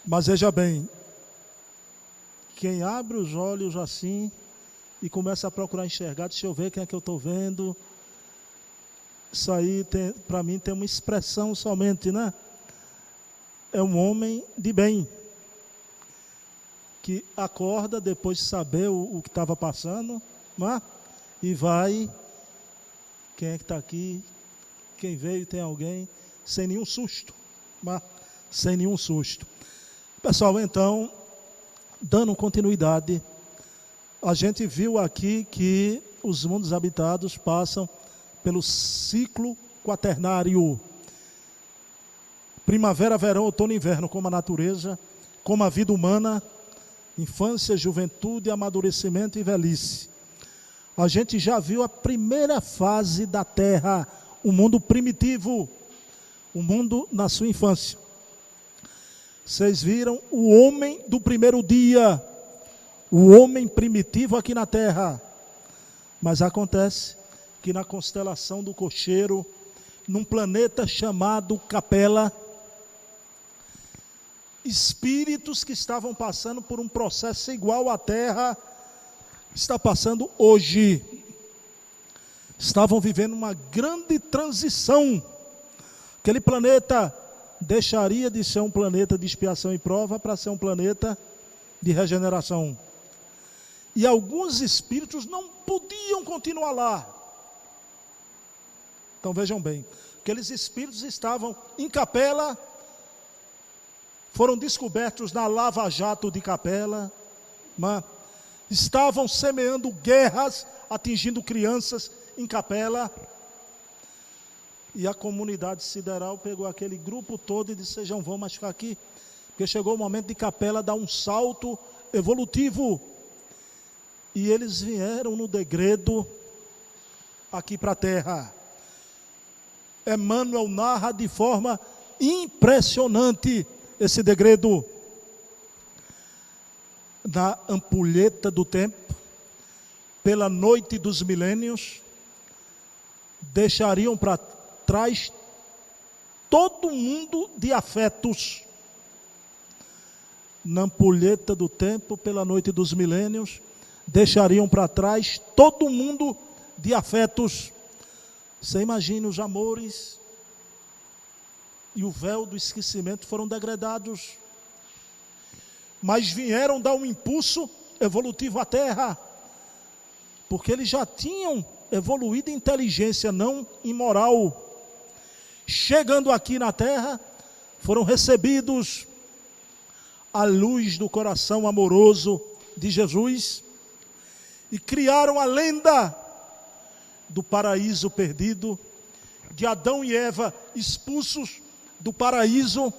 Mas veja bem, quem abre os olhos assim e começa a procurar enxergar, deixa eu ver quem é que eu estou vendo, isso aí para mim tem uma expressão somente, né? É um homem de bem, que acorda depois de saber o que estava passando, né? E vai, quem é que está aqui, quem veio, tem alguém, sem nenhum susto, né? Sem nenhum susto. Pessoal, então, dando continuidade, a gente viu aqui que os mundos habitados passam pelo ciclo quaternário. Primavera, verão, outono e inverno, como a natureza, como a vida humana, infância, juventude, amadurecimento e velhice. A gente já viu a primeira fase da Terra, o mundo primitivo, o mundo na sua infância. Vocês viram o homem do primeiro dia, o homem primitivo aqui na Terra. Mas acontece que na constelação do Cocheiro, num planeta chamado Capela, espíritos que estavam passando por um processo igual à Terra, está passando hoje. Estavam vivendo uma grande transição. Aquele planeta deixaria de ser um planeta de expiação e prova para ser um planeta de regeneração. E alguns espíritos não podiam continuar lá. Então vejam bem, aqueles espíritos estavam em Capela, foram descobertos na Lava Jato de Capela, estavam semeando guerras, atingindo crianças em Capela. E a comunidade sideral pegou aquele grupo todo e disse, não vão mais ficar aqui, porque chegou o momento de Capela dar um salto evolutivo. E eles vieram no degredo aqui para a Terra. Emmanuel narra de forma impressionante esse degredo. Na ampulheta do tempo, pela noite dos milênios, deixariam para trás todo mundo de afetos. Na ampulheta do tempo, pela noite dos milênios, deixariam para trás todo mundo de afetos. Você imagina os amores e o véu do esquecimento foram degradados. Mas vieram dar um impulso evolutivo à Terra, porque eles já tinham evoluído em inteligência, não em moral. Chegando aqui na Terra, foram recebidos a luz do coração amoroso de Jesus e criaram a lenda do paraíso perdido, de Adão e Eva expulsos do paraíso.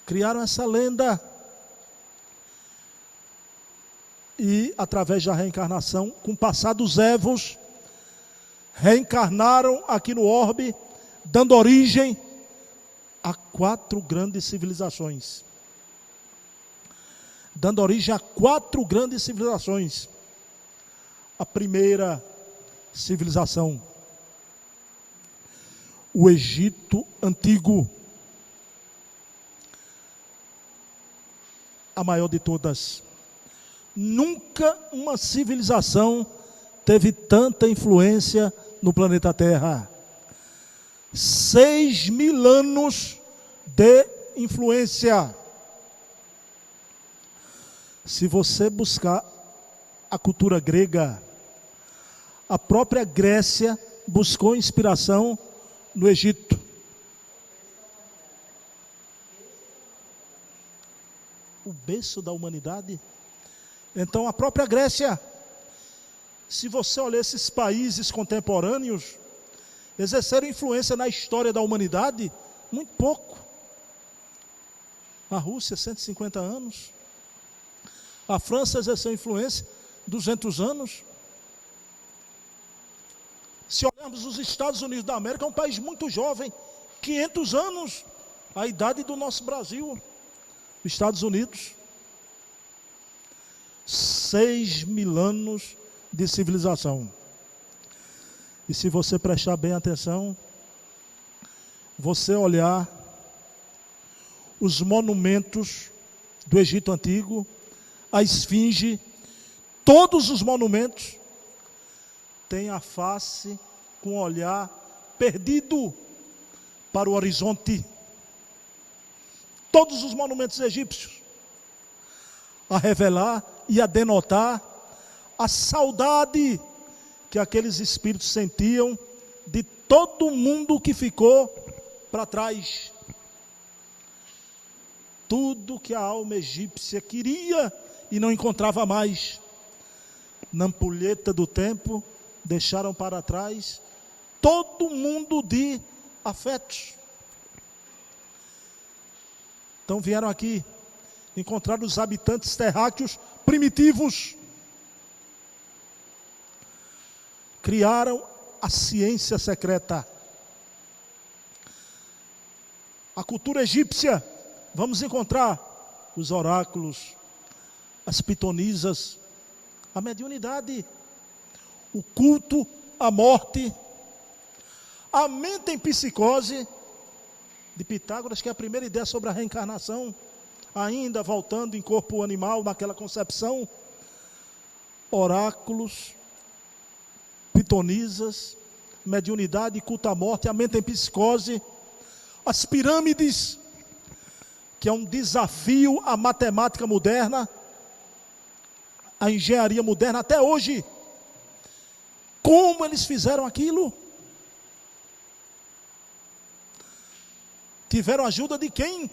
Criaram essa lenda e, através da reencarnação, com o passar dos evos, reencarnaram aqui no orbe, dando origem a 4 grandes civilizações. Dando origem a 4 grandes civilizações. A primeira civilização, o Egito Antigo, a maior de todas. Nunca uma civilização teve tanta influência no planeta Terra. 6.000 anos de influência. Se você buscar a cultura grega, a própria Grécia buscou inspiração no Egito. O berço da humanidade. Então a própria Grécia, se você olhar esses países contemporâneos, exerceram influência na história da humanidade, muito pouco. A Rússia, 150 anos. A França exerceu influência 200 anos. Se olharmos os Estados Unidos da América, é um país muito jovem, 500 anos, a idade do nosso Brasil. Estados Unidos, 6.000 anos de civilização. E se você prestar bem atenção, você olhar os monumentos do Egito Antigo, a esfinge, todos os monumentos têm a face com o olhar perdido para o horizonte. Todos os monumentos egípcios, a revelar e a denotar a saudade que aqueles espíritos sentiam de todo mundo que ficou para trás. Tudo que a alma egípcia queria e não encontrava mais, na ampulheta do tempo, deixaram para trás todo mundo de afetos. Então vieram aqui, encontraram os habitantes terráqueos primitivos. Criaram a ciência secreta. A cultura egípcia, vamos encontrar os oráculos, as pitonisas, a mediunidade, o culto à morte, a mente em psicose de Pitágoras, que é a primeira ideia sobre a reencarnação, ainda voltando em corpo animal naquela concepção. Oráculos, pitonisas, mediunidade, culto à morte, a mente em psicose, as pirâmides, que é um desafio à matemática moderna, à engenharia moderna até hoje. Como eles fizeram aquilo? Tiveram ajuda de quem?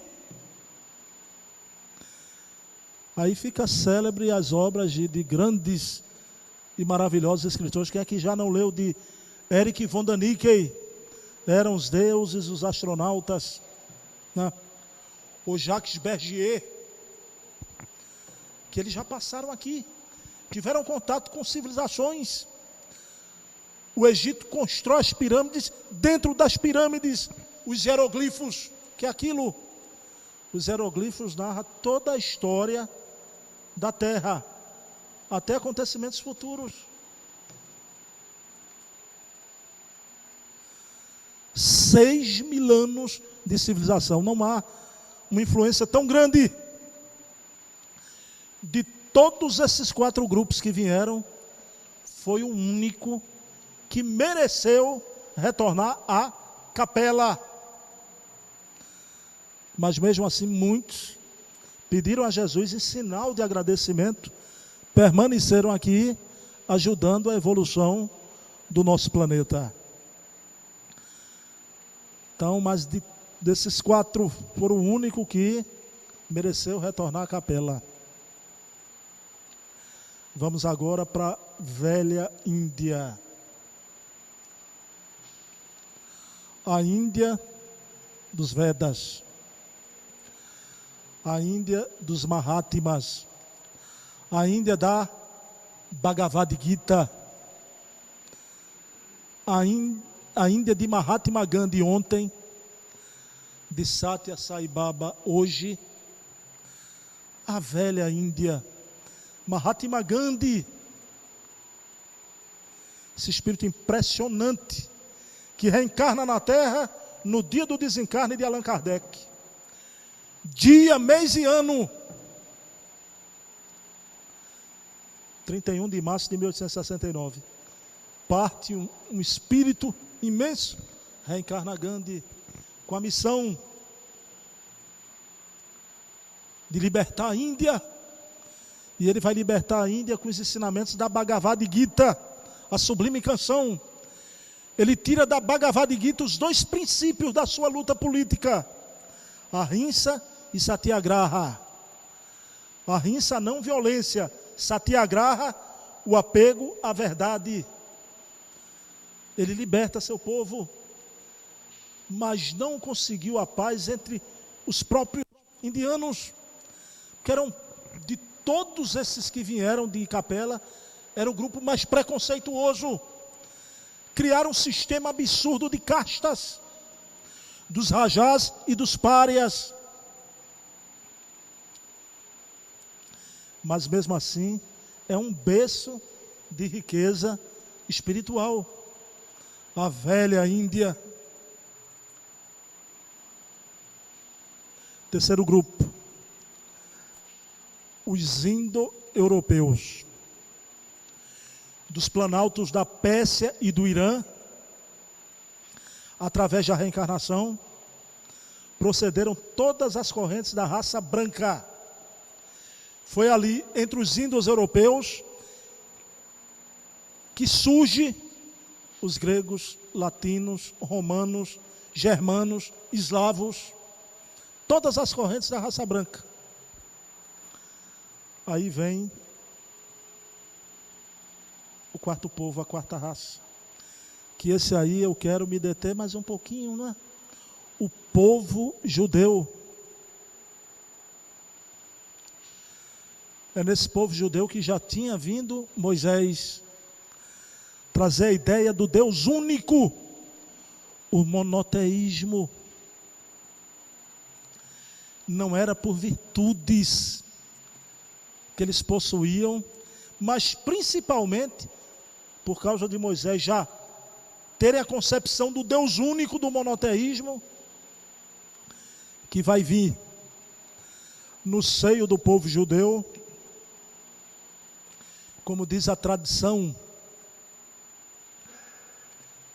Aí fica célebre as obras de grandes e maravilhosos escritores. Quem é que já não leu de Erich von Däniken? Eram os deuses, os astronautas, né? O Jacques Bergier, que eles já passaram aqui, tiveram contato com civilizações. O Egito constrói as pirâmides, dentro das pirâmides, os hieroglifos, que é aquilo. Os hieroglifos narram toda a história da Terra, até acontecimentos futuros. 6.000 anos de civilização. Não há uma influência tão grande. De todos esses 4 grupos que vieram, foi o único que mereceu retornar à capela. Mas mesmo assim muitos pediram a Jesus em sinal de agradecimento, permaneceram aqui ajudando a evolução do nosso planeta. Então, mas desses 4 foram o único que mereceu retornar à capela. Vamos agora para a velha Índia. A Índia dos Vedas. A Índia dos Mahatmas. A Índia da Bhagavad Gita. A Índia de Mahatma Gandhi ontem, de Satya Sai Baba hoje. A velha Índia, Mahatma Gandhi, esse espírito impressionante que reencarna na Terra no dia do desencarne de Allan Kardec. Dia, mês e ano. 31 de março de 1869. Parte um espírito imenso, reencarna Gandhi, com a missão de libertar a Índia. E ele vai libertar a Índia com os ensinamentos da Bhagavad Gita, a sublime canção. Ele tira da Bhagavad Gita os 2 princípios da sua luta política: ahimsa e satyagraha. Ahimsa, a não violência; satyagraha, o apego à verdade. Ele liberta seu povo, mas não conseguiu a paz entre os próprios indianos, que eram, de todos esses que vieram de Capela, era o grupo mais preconceituoso. Criaram um sistema absurdo de castas, dos rajás e dos párias. Mas mesmo assim, é um berço de riqueza espiritual. A velha Índia. Terceiro grupo, os indo-europeus. Dos planaltos da Pérsia e do Irã, através da reencarnação, procederam todas as correntes da raça branca. Foi ali, entre os indo-europeus, que surge os gregos, latinos, romanos, germanos, eslavos, todas as correntes da raça branca. Aí vem o 4º povo, a 4ª raça. Que esse aí eu quero me deter mais um pouquinho, né? O povo judeu. É nesse povo judeu que já tinha vindo Moisés trazer a ideia do Deus único, o monoteísmo. Não era por virtudes que eles possuíam, mas principalmente por causa de Moisés já terem a concepção do Deus único, do monoteísmo, que vai vir no seio do povo judeu, como diz a tradição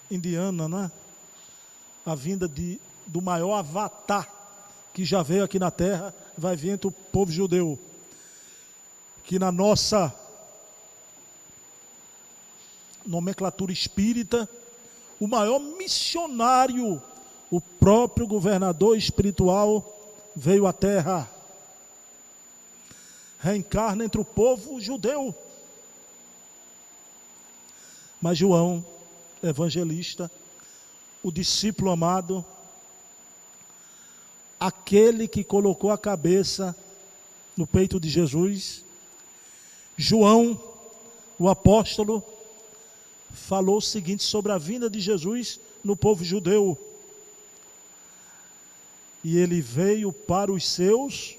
indiana, né? A vinda do maior avatar que já veio aqui na terra, vai vir entre o povo judeu, que na nossa nomenclatura espírita, o maior missionário, o próprio governador espiritual, veio à terra, reencarna entre o povo judeu. Mas João, evangelista, o discípulo amado, aquele que colocou a cabeça no peito de Jesus, João, o apóstolo, falou o seguinte sobre a vinda de Jesus no povo judeu. E ele veio para os seus,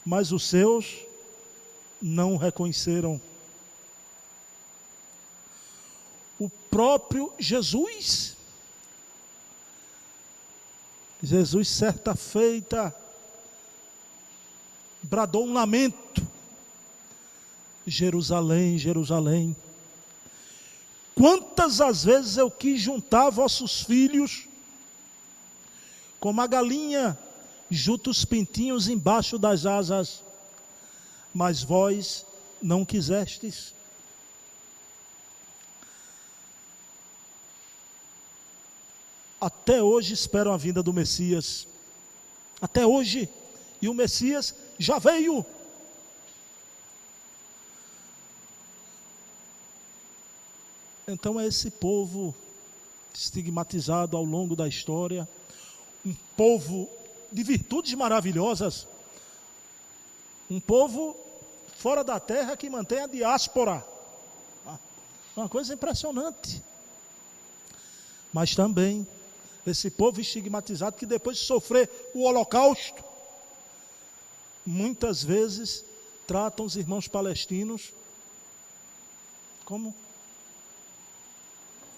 mas os seus não o reconheceram. O próprio Jesus, certa feita, bradou um lamento: Jerusalém, Jerusalém, quantas as vezes eu quis juntar vossos filhos, como a galinha junto os pintinhos embaixo das asas, mas vós não quisestes. Até hoje esperam a vinda do Messias. Até hoje. E o Messias já veio. Então é esse povo estigmatizado ao longo da história, um povo de virtudes maravilhosas, um povo fora da terra que mantém a diáspora. Uma coisa impressionante. Mas também esse povo estigmatizado que depois de sofrer o holocausto, muitas vezes tratam os irmãos palestinos como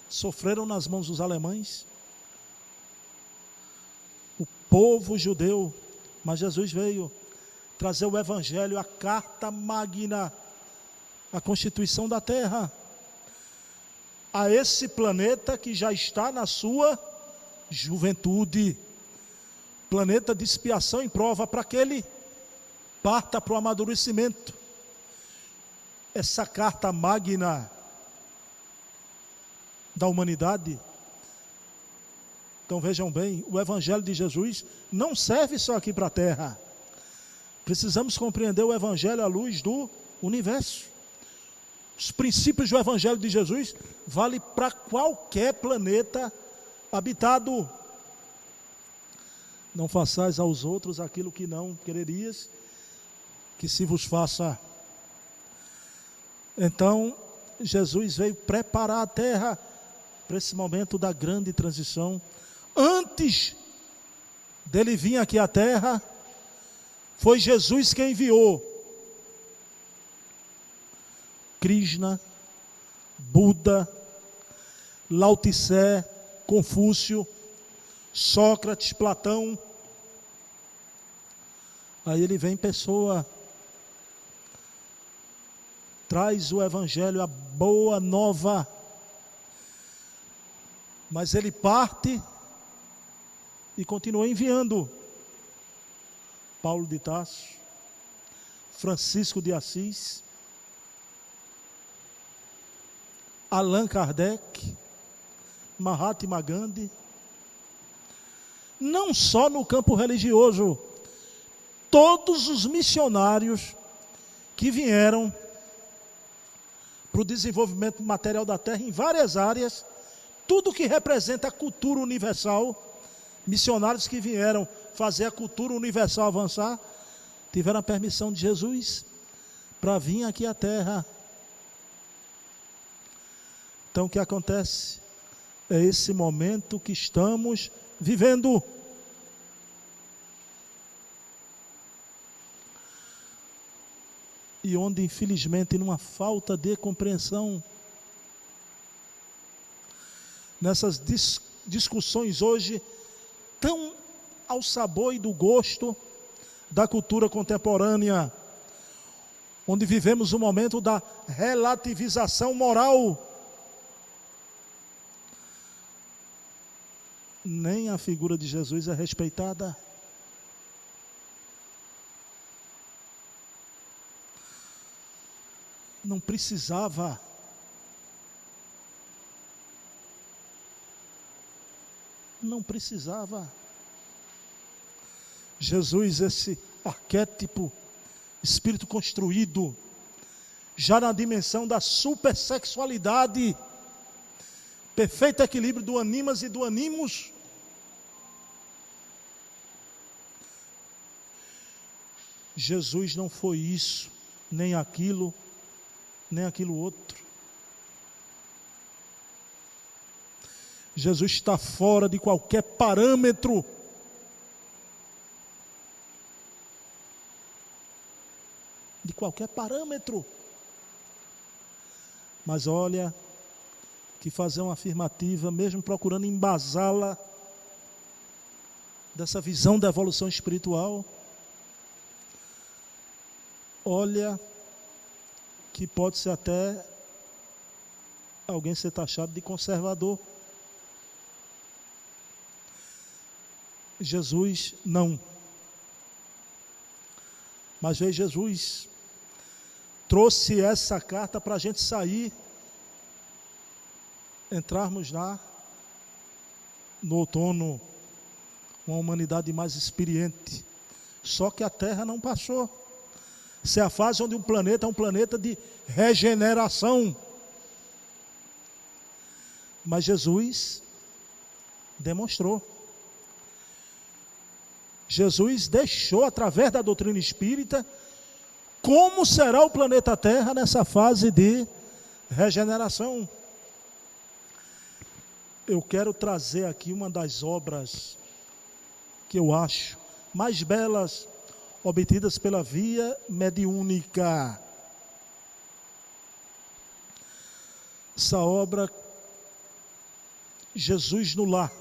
sofreram nas mãos dos alemães. O povo judeu, mas Jesus veio trazer o evangelho, a carta magna, a constituição da terra, a esse planeta que já está na sua juventude, planeta de expiação e prova, para que ele parta para o amadurecimento. Essa carta magna da humanidade. Então vejam bem, o evangelho de Jesus não serve só aqui para a terra. Precisamos compreender o evangelho à luz do universo. Os princípios do evangelho de Jesus valem para qualquer planeta habitado. Não façais aos outros aquilo que não quererias que se vos faça. Então, Jesus veio preparar a terra para esse momento da grande transição. Antes dele vir aqui à terra, foi Jesus quem enviou Krishna, Buda, Lao Tse, Confúcio, Sócrates, Platão. Aí ele vem em pessoa, traz o evangelho, a boa nova. Mas ele parte e continua enviando Paulo de Tarso, Francisco de Assis, Allan Kardec, Mahatma Gandhi. Não só no campo religioso, todos os missionários que vieram para o desenvolvimento material da terra em várias áreas, tudo que representa a cultura universal, missionários que vieram fazer a cultura universal avançar, tiveram a permissão de Jesus para vir aqui à terra. Então o que acontece? É esse momento que estamos vivendo. E onde, infelizmente, numa falta de compreensão, nessas discussões hoje, tão ao sabor e do gosto da cultura contemporânea, onde vivemos o momento da relativização moral, nem a figura de Jesus é respeitada. Não precisava. Não precisava. Jesus, esse arquétipo, espírito construído, já na dimensão da supersexualidade, perfeito equilíbrio do animas e do animus. Jesus não foi isso, nem aquilo outro. Jesus está fora de qualquer parâmetro. De qualquer parâmetro. Mas olha, que fazer uma afirmativa, mesmo procurando embasá-la, dessa visão da evolução espiritual, olha, que pode ser até alguém ser taxado de conservador. Jesus não. Mas veio Jesus, trouxe essa carta para a gente sair, entrarmos no outono, uma humanidade mais experiente. Só que a Terra não passou. Essa é a fase onde um planeta é um planeta de regeneração. Mas Jesus demonstrou. Jesus deixou, através da doutrina espírita, como será o planeta Terra nessa fase de regeneração. Eu quero trazer aqui uma das obras que eu acho mais belas, obtidas pela via mediúnica. Essa obra, Jesus no Lar,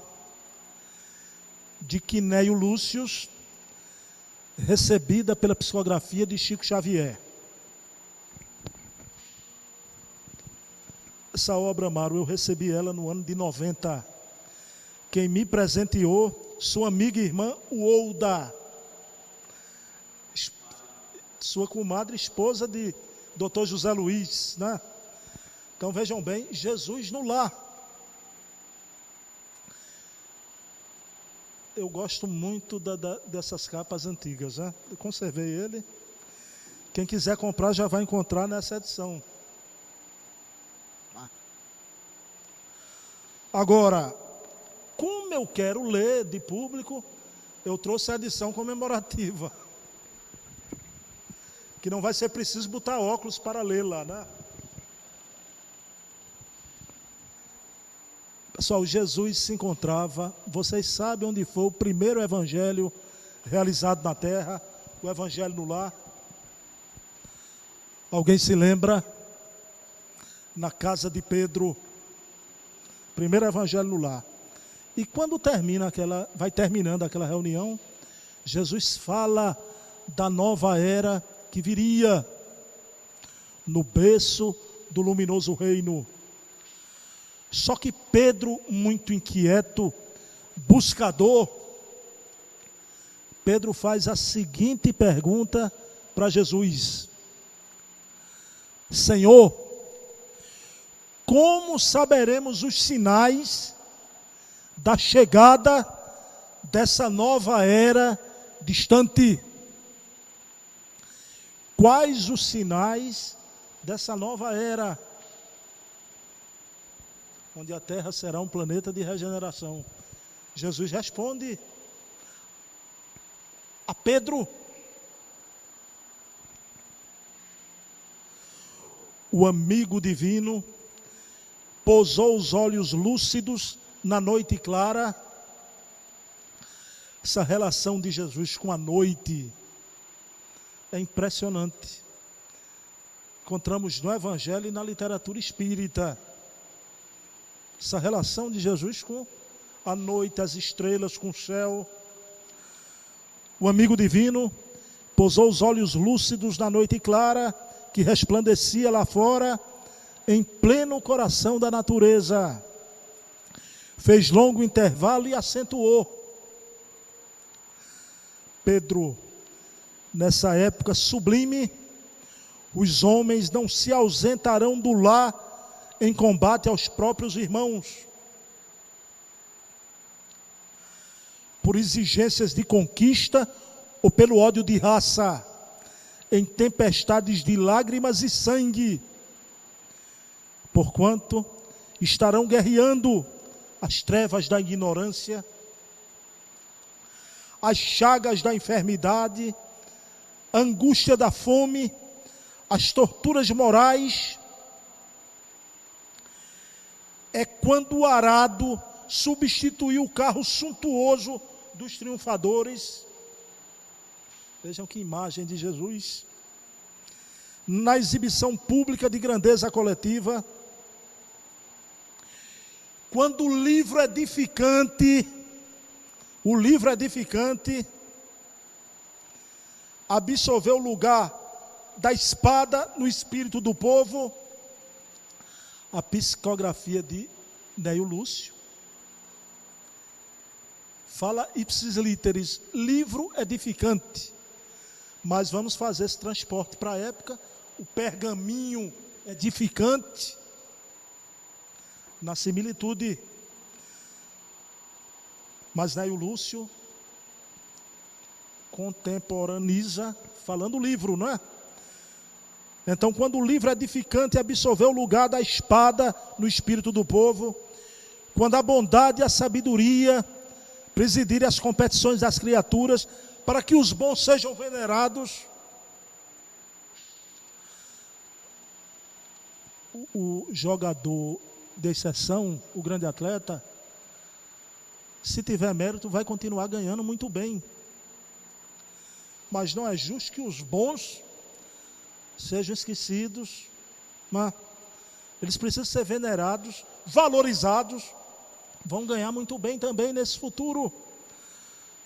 de Quinéio Lúcius, recebida pela psicografia de Chico Xavier. Essa obra, Amaro, eu recebi ela no ano de 90. Quem me presenteou, sua amiga e irmã Uolda, sua comadre, esposa de Dr. José Luiz, né? Então vejam bem, Jesus no Lar. Eu gosto muito dessas capas antigas, né? Eu conservei ele. Quem quiser comprar já vai encontrar nessa edição. Agora, como eu quero ler de público, eu trouxe a edição comemorativa. Que não vai ser preciso botar óculos para lê-la, né? Pessoal, Jesus se encontrava, vocês sabem onde foi o primeiro evangelho realizado na terra, o evangelho no lar? Alguém se lembra? Na casa de Pedro, primeiro evangelho no lar. E quando vai terminando aquela reunião, Jesus fala da nova era que viria no berço do luminoso reino. Só que Pedro, muito inquieto, buscador, Pedro faz a seguinte pergunta para Jesus: Senhor, como saberemos os sinais da chegada dessa nova era distante? Quais os sinais dessa nova era, onde a Terra será um planeta de regeneração? Jesus responde a Pedro: o amigo divino pousou os olhos lúcidos na noite clara. Essa relação de Jesus com a noite é impressionante. Encontramos no Evangelho e na literatura espírita essa relação de Jesus com a noite, as estrelas, com o céu. O amigo divino pousou os olhos lúcidos na noite clara, que resplandecia lá fora, em pleno coração da natureza. Fez longo intervalo e acentuou: Pedro, nessa época sublime, os homens não se ausentarão do lar em combate aos próprios irmãos, por exigências de conquista ou pelo ódio de raça, em tempestades de lágrimas e sangue, porquanto estarão guerreando as trevas da ignorância, as chagas da enfermidade, a angústia da fome, as torturas morais. É quando o arado substituiu o carro suntuoso dos triunfadores. Vejam que imagem de Jesus. Na exibição pública de grandeza coletiva, quando o livro edificante absolveu o lugar da espada no espírito do povo, a psicografia de Quinéio Lúcio fala ipsis literis, livro edificante, mas vamos fazer esse transporte para a época, o pergaminho edificante, na similitude. Mas Neio Lúcio contemporaniza falando o livro, não é? Então, quando o livro edificante absorveu o lugar da espada no espírito do povo, quando a bondade e a sabedoria presidirem as competições das criaturas, para que os bons sejam venerados, o jogador de exceção, o grande atleta, se tiver mérito, vai continuar ganhando muito bem. Mas não é justo que os bons sejam esquecidos, mas eles precisam ser venerados, valorizados, vão ganhar muito bem também nesse futuro.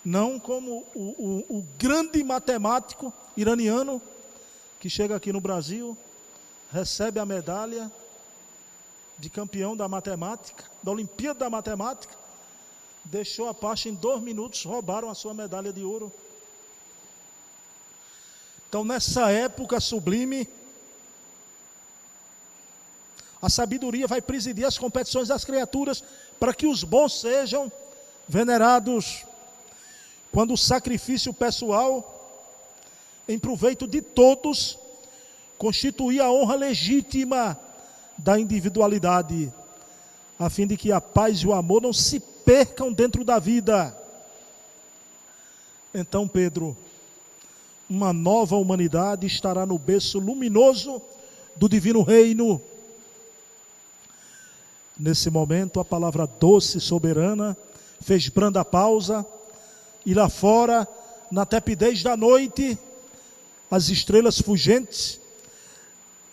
Não como o grande matemático iraniano que chega aqui no Brasil, recebe a medalha de campeão da matemática, da Olimpíada da Matemática, deixou a pasta em 2 minutos, roubaram a sua medalha de ouro. Então, nessa época sublime, a sabedoria vai presidir as competições das criaturas para que os bons sejam venerados. Quando o sacrifício pessoal, em proveito de todos, constituía a honra legítima da individualidade, a fim de que a paz e o amor não se percam dentro da vida. Então, Pedro, uma nova humanidade estará no berço luminoso do divino reino. Nesse momento, a palavra doce e soberana fez branda pausa, e lá fora, na tepidez da noite, as estrelas fugentes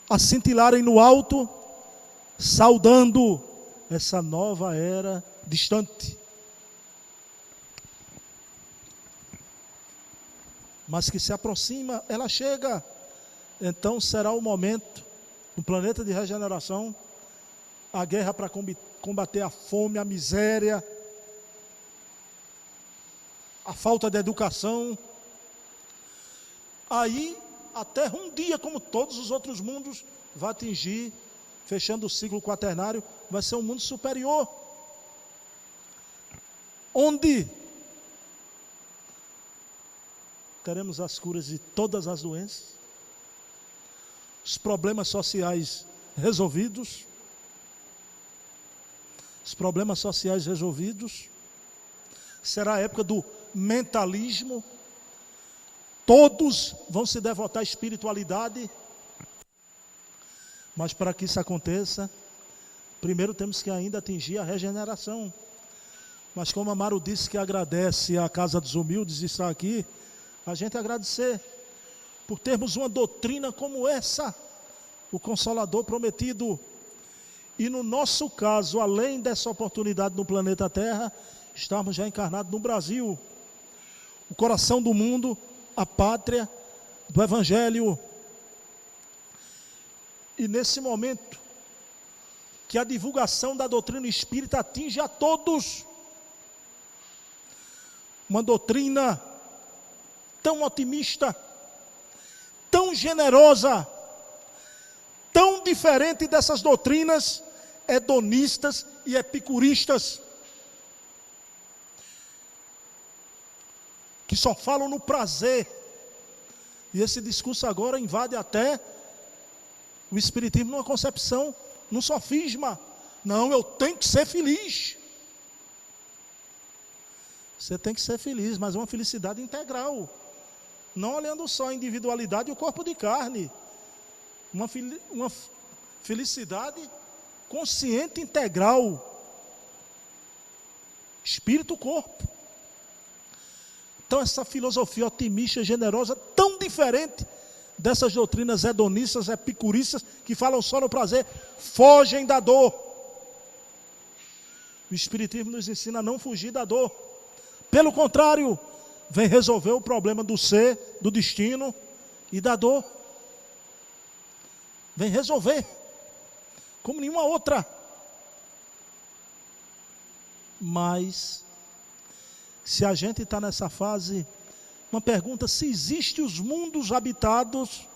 a cintilarem no alto, saudando essa nova era distante. Mas que se aproxima, ela chega. Então será o momento, no planeta de regeneração, a guerra para combater a fome, a miséria, a falta de educação. Aí a Terra um dia, como todos os outros mundos, vai atingir, fechando o ciclo quaternário, vai ser um mundo superior. Onde teremos as curas de todas as doenças, os problemas sociais resolvidos, será a época do mentalismo, todos vão se devotar à espiritualidade, mas para que isso aconteça, primeiro temos que ainda atingir a regeneração. Mas como Amaro disse que agradece à Casa dos Humildes de estar aqui, a gente agradecer por termos uma doutrina como essa, o Consolador prometido. E no nosso caso, além dessa oportunidade no planeta Terra, estarmos já encarnados no Brasil, o coração do mundo, a pátria do Evangelho. E nesse momento, que a divulgação da doutrina espírita atinge a todos, uma doutrina tão otimista, tão generosa, tão diferente dessas doutrinas hedonistas e epicuristas, que só falam no prazer. E esse discurso agora invade até o espiritismo numa concepção, num sofisma. Não, eu tenho que ser feliz. Você tem que ser feliz, mas uma felicidade integral. Não olhando só a individualidade e o corpo de carne. Uma felicidade consciente integral. Espírito, corpo. Então essa filosofia otimista, generosa, tão diferente dessas doutrinas hedonistas, epicuristas, que falam só no prazer, fogem da dor. O Espiritismo nos ensina a não fugir da dor. Pelo contrário, vem resolver o problema do ser, do destino e da dor. Vem resolver, como nenhuma outra. Mas, se a gente está nessa fase uma pergunta: se existem os mundos habitados,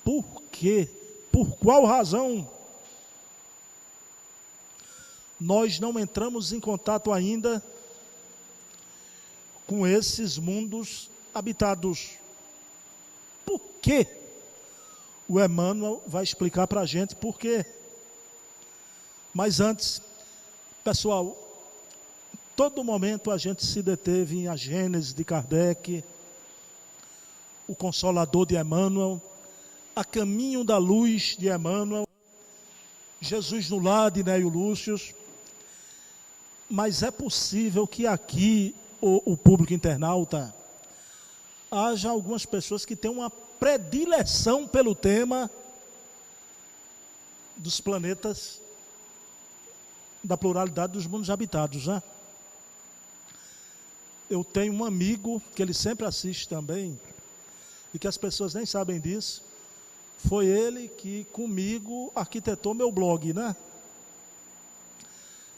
por quê? Por qual razão nós não entramos em contato ainda com esses mundos habitados? Por quê? O Emmanuel vai explicar para a gente por quê. Mas antes, pessoal, todo momento a gente se deteve em A Gênese de Kardec, o Consolador de Emmanuel, A Caminho da Luz de Emmanuel, Jesus no Lar de Neio Lúcius. Mas é possível que aqui, o público internauta, haja algumas pessoas que têm uma predileção pelo tema dos planetas, da pluralidade dos mundos habitados, né? Eu tenho um amigo que ele sempre assiste também, e que as pessoas nem sabem disso. Foi ele que comigo arquitetou meu blog, né?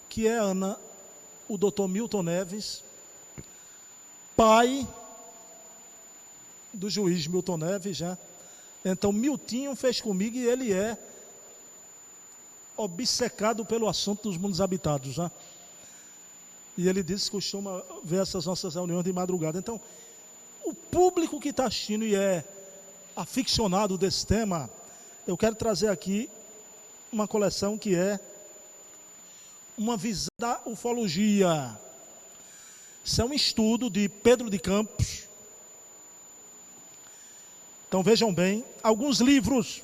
Que é o Dr. Milton Neves, pai do juiz Milton Neves, já. Então, Miltinho fez comigo e ele é obcecado pelo assunto dos mundos habitados, já. E ele disse que costuma ver essas nossas reuniões de madrugada. Então, o público que está assistindo e é aficionado desse tema, eu quero trazer aqui uma coleção que é uma visão da ufologia. Isso é um estudo de Pedro de Campos. Então vejam bem, alguns livros.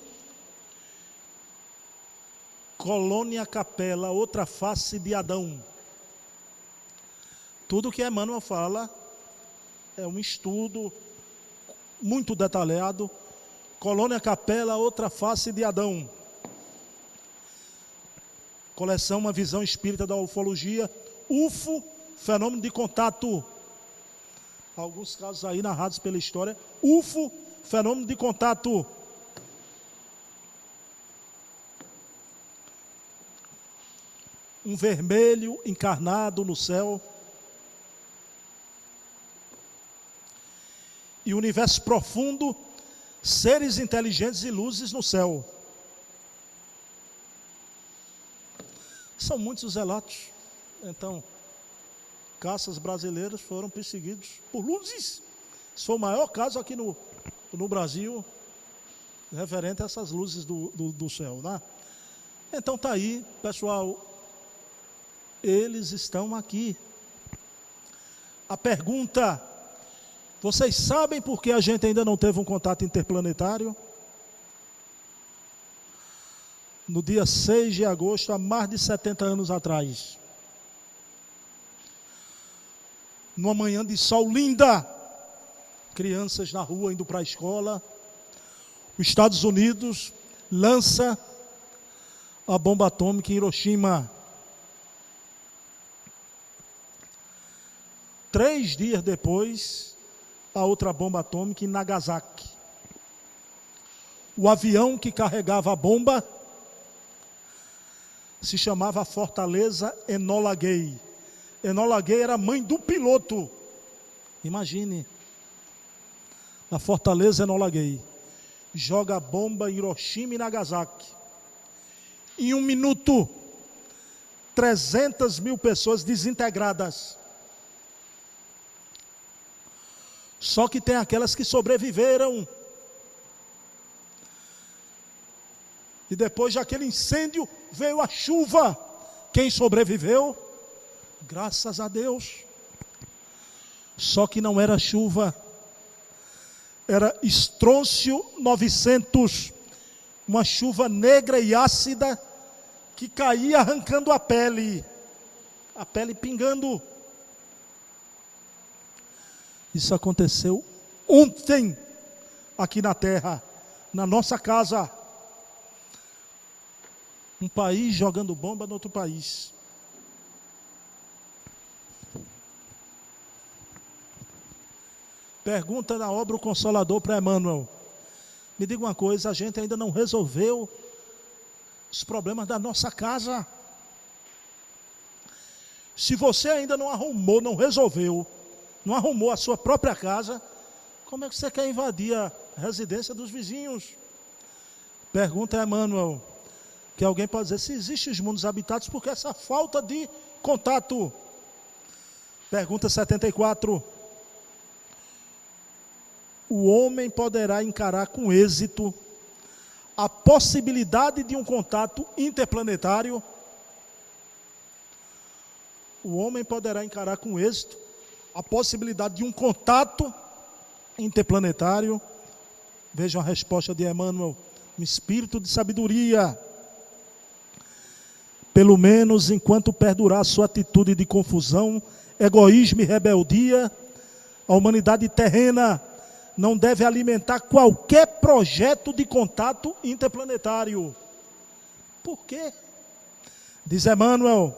Colônia Capela, Outra Face de Adão. Tudo que Emmanuel fala é um estudo muito detalhado. Colônia Capela, Outra Face de Adão. Coleção Uma Visão Espírita da Ufologia. UFO, Fenômeno de Contato. Alguns casos aí narrados pela história. UFO, Fenômeno de Contato. Um vermelho encarnado no céu. E o universo profundo, seres inteligentes e luzes no céu. São muitos os relatos. Então, caças brasileiros foram perseguidos por luzes. Isso foi o maior caso aqui no Brasil, referente a essas luzes do céu, né? Então tá aí, pessoal, eles estão aqui. A pergunta: vocês sabem por que a gente ainda não teve um contato interplanetário? No dia 6 de agosto, há mais de 70 anos atrás, numa manhã de sol linda, crianças na rua indo para a escola, os Estados Unidos lança a bomba atômica em Hiroshima. 3 dias depois, a outra bomba atômica em Nagasaki. O avião que carregava a bomba se chamava Fortaleza Enola Gay. Enola Gay era a mãe do piloto. Imagine. A Fortaleza Enola Gay joga a bomba em Hiroshima e Nagasaki. Em 1 minuto, 300 mil pessoas desintegradas. Só que tem aquelas que sobreviveram. E depois daquele incêndio veio a chuva. Quem sobreviveu? Graças a Deus. Só que não era chuva. Era estrôncio 900. Uma chuva negra e ácida que caía arrancando a pele. A pele pingando. Isso aconteceu ontem aqui na Terra, na nossa casa. Um país jogando bomba no outro país. Pergunta na obra O Consolador para Emmanuel. Me diga uma coisa, a gente ainda não resolveu os problemas da nossa casa. Se você ainda não arrumou, não resolveu, não arrumou a sua própria casa, como é que você quer invadir a residência dos vizinhos? Pergunta a Emmanuel, que alguém pode dizer, se existem os mundos habitados, por que essa falta de contato? Pergunta 74. O homem poderá encarar com êxito a possibilidade de um contato interplanetário? O homem poderá encarar com êxito a possibilidade de um contato interplanetário? Vejam a resposta de Emmanuel, um espírito de sabedoria. Pelo menos enquanto perdurar sua atitude de confusão, egoísmo e rebeldia, a humanidade terrena não deve alimentar qualquer projeto de contato interplanetário. Por quê? Diz Emmanuel,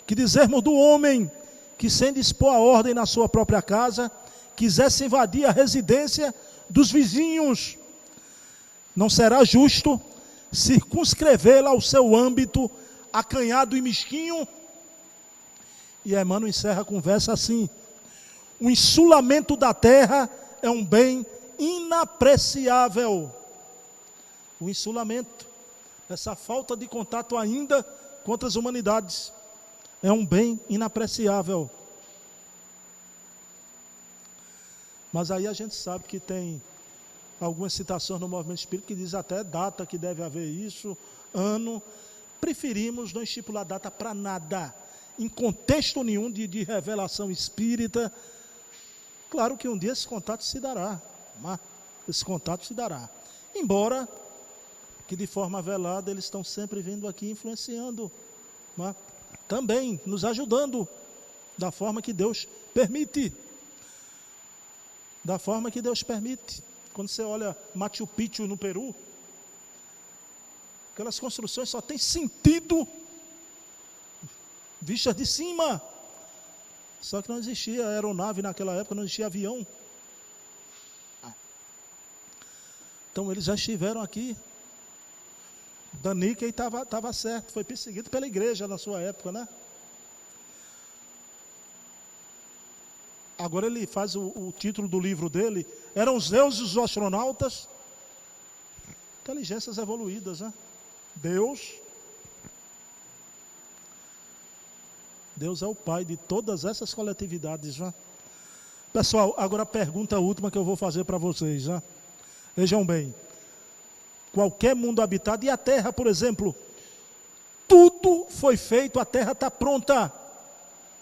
que dizermos do homem que, sem dispor a ordem na sua própria casa, quisesse invadir a residência dos vizinhos, não será justo circunscrevê-la ao seu âmbito acanhado e mesquinho? E Emmanuel encerra a conversa assim: o insulamento da terra é um bem inapreciável. O insulamento, essa falta de contato ainda com outras humanidades, é um bem inapreciável. Mas aí a gente sabe que tem algumas citações no movimento espírita que diz até data que deve haver isso, ano. Preferimos não estipular data para nada, em contexto nenhum de revelação espírita. Claro que um dia esse contato se dará, esse contato se dará. Embora que de forma velada eles estão sempre vindo aqui influenciando, também nos ajudando, da forma que Deus permite. Da forma que Deus permite. Quando você olha Machu Picchu no Peru, aquelas construções só têm sentido vistas de cima. Só que não existia aeronave naquela época, não existia avião. Então eles já estiveram aqui. Daniken estava certo, foi perseguido pela igreja na sua época, né? Agora ele faz o título do livro dele, eram os deuses os astronautas. Inteligências evoluídas, né? Deus é o pai de todas essas coletividades, né? Pessoal, agora a pergunta última que eu vou fazer para vocês, né? Vejam bem, qualquer mundo habitado, e a Terra, por exemplo, tudo foi feito, a Terra está pronta,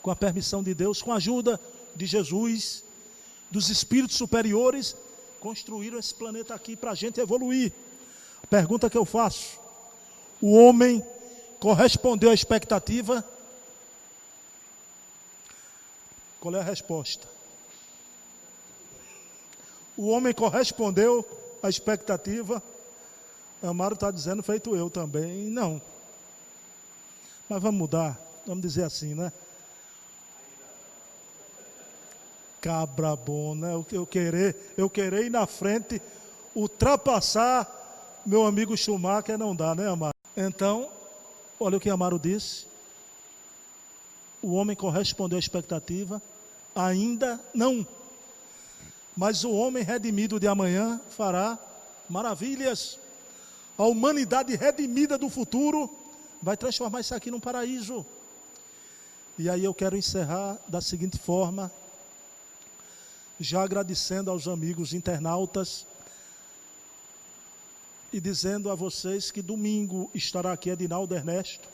com a permissão de Deus, com a ajuda de Jesus, dos espíritos superiores, construíram esse planeta aqui para a gente evoluir. A pergunta que eu faço: o homem correspondeu à expectativa? Qual é a resposta? O homem correspondeu à expectativa? Amaro está dizendo, feito eu também, não. Mas vamos mudar, vamos dizer assim, né? Cabra bom, né? Eu querer ir na frente, ultrapassar meu amigo Schumacher, não dá, né, Amaro? Então, olha o que Amaro disse. O homem correspondeu à expectativa? Ainda não. Mas o homem redimido de amanhã fará maravilhas. A humanidade redimida do futuro vai transformar isso aqui num paraíso. E aí eu quero encerrar da seguinte forma, já agradecendo aos amigos internautas e dizendo a vocês que domingo estará aqui Edinaldo Ernesto,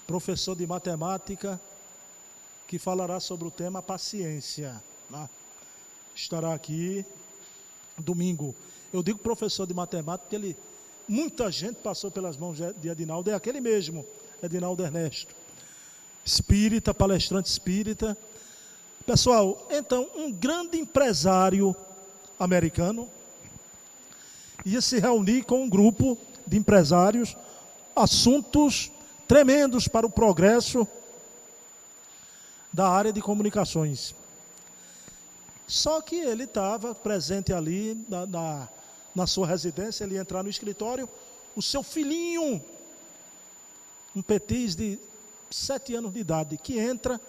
professor de matemática, que falará sobre o tema paciência, né? Estará aqui domingo. Eu digo professor de matemática porque muita gente passou pelas mãos de Edinaldo, é aquele mesmo, Edinaldo Ernesto. Espírita, palestrante espírita. Pessoal, então, um grande empresário americano ia se reunir com um grupo de empresários, assuntos tremendos para o progresso da área de comunicações. Só que ele estava presente ali na sua residência, ele ia entrar no escritório, o seu filhinho, um petis de 7 anos de idade, que entra,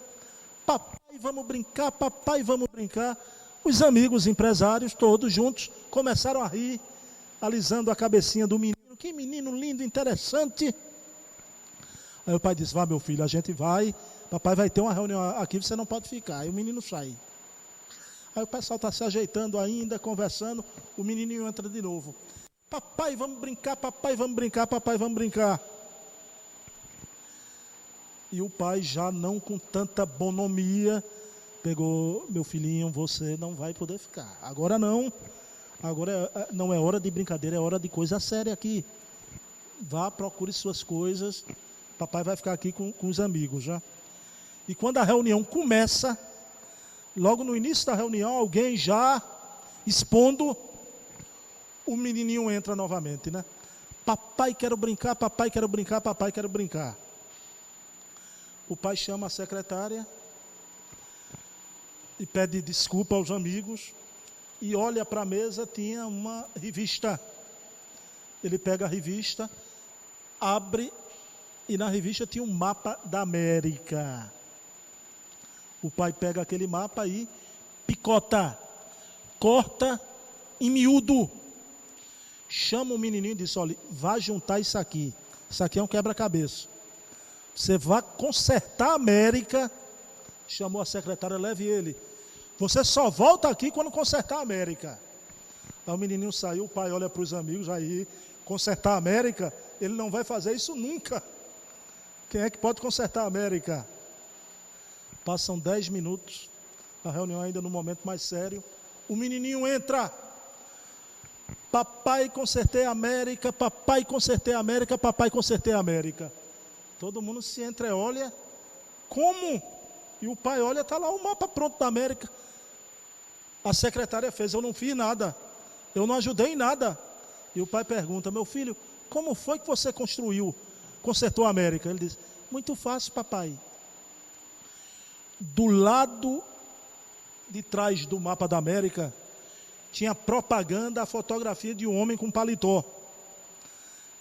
papai, vamos brincar, papai, vamos brincar. Os amigos empresários, todos juntos, começaram a rir, alisando a cabecinha do menino. Que menino lindo, interessante. Aí o pai disse, vá meu filho, a gente vai, papai vai ter uma reunião aqui, você não pode ficar. Aí o menino sai. Aí o pessoal está se ajeitando ainda, conversando, o menininho entra de novo. Papai, vamos brincar, papai, vamos brincar, papai, vamos brincar. E o pai, já não com tanta bonomia, pegou, meu filhinho, você não vai poder ficar. Agora não é hora de brincadeira, é hora de coisa séria aqui. Vá, procure suas coisas, papai vai ficar aqui com os amigos, já. E quando a reunião começa, logo no início da reunião, alguém já expondo, o menininho entra novamente, né? Papai, quero brincar, papai, quero brincar, papai, quero brincar. O pai chama a secretária e pede desculpa aos amigos e olha para a mesa, tinha uma revista. Ele pega a revista, abre e na revista tinha um mapa da América. O pai pega aquele mapa e picota, corta em miúdo. Chama o menininho e diz, olha, vai juntar isso aqui. Isso aqui é um quebra-cabeça. Você vai consertar a América. Chamou a secretária, leve ele. Você só volta aqui quando consertar a América. Aí o menininho saiu, o pai olha para os amigos, aí, consertar a América, ele não vai fazer isso nunca. Quem é que pode consertar a América? Passam 10 minutos, a reunião ainda no momento mais sério, o menininho entra. Papai, consertei a América, papai, consertei a América, papai, consertei a América. Todo mundo se entreolha, como? E o pai olha, está lá o mapa pronto da América. A secretária fez, eu não fiz nada, eu não ajudei em nada. E o pai pergunta, meu filho, como foi que você consertou a América? Ele diz, muito fácil, papai. Do lado de trás do mapa da América, tinha propaganda, a fotografia de um homem com paletó.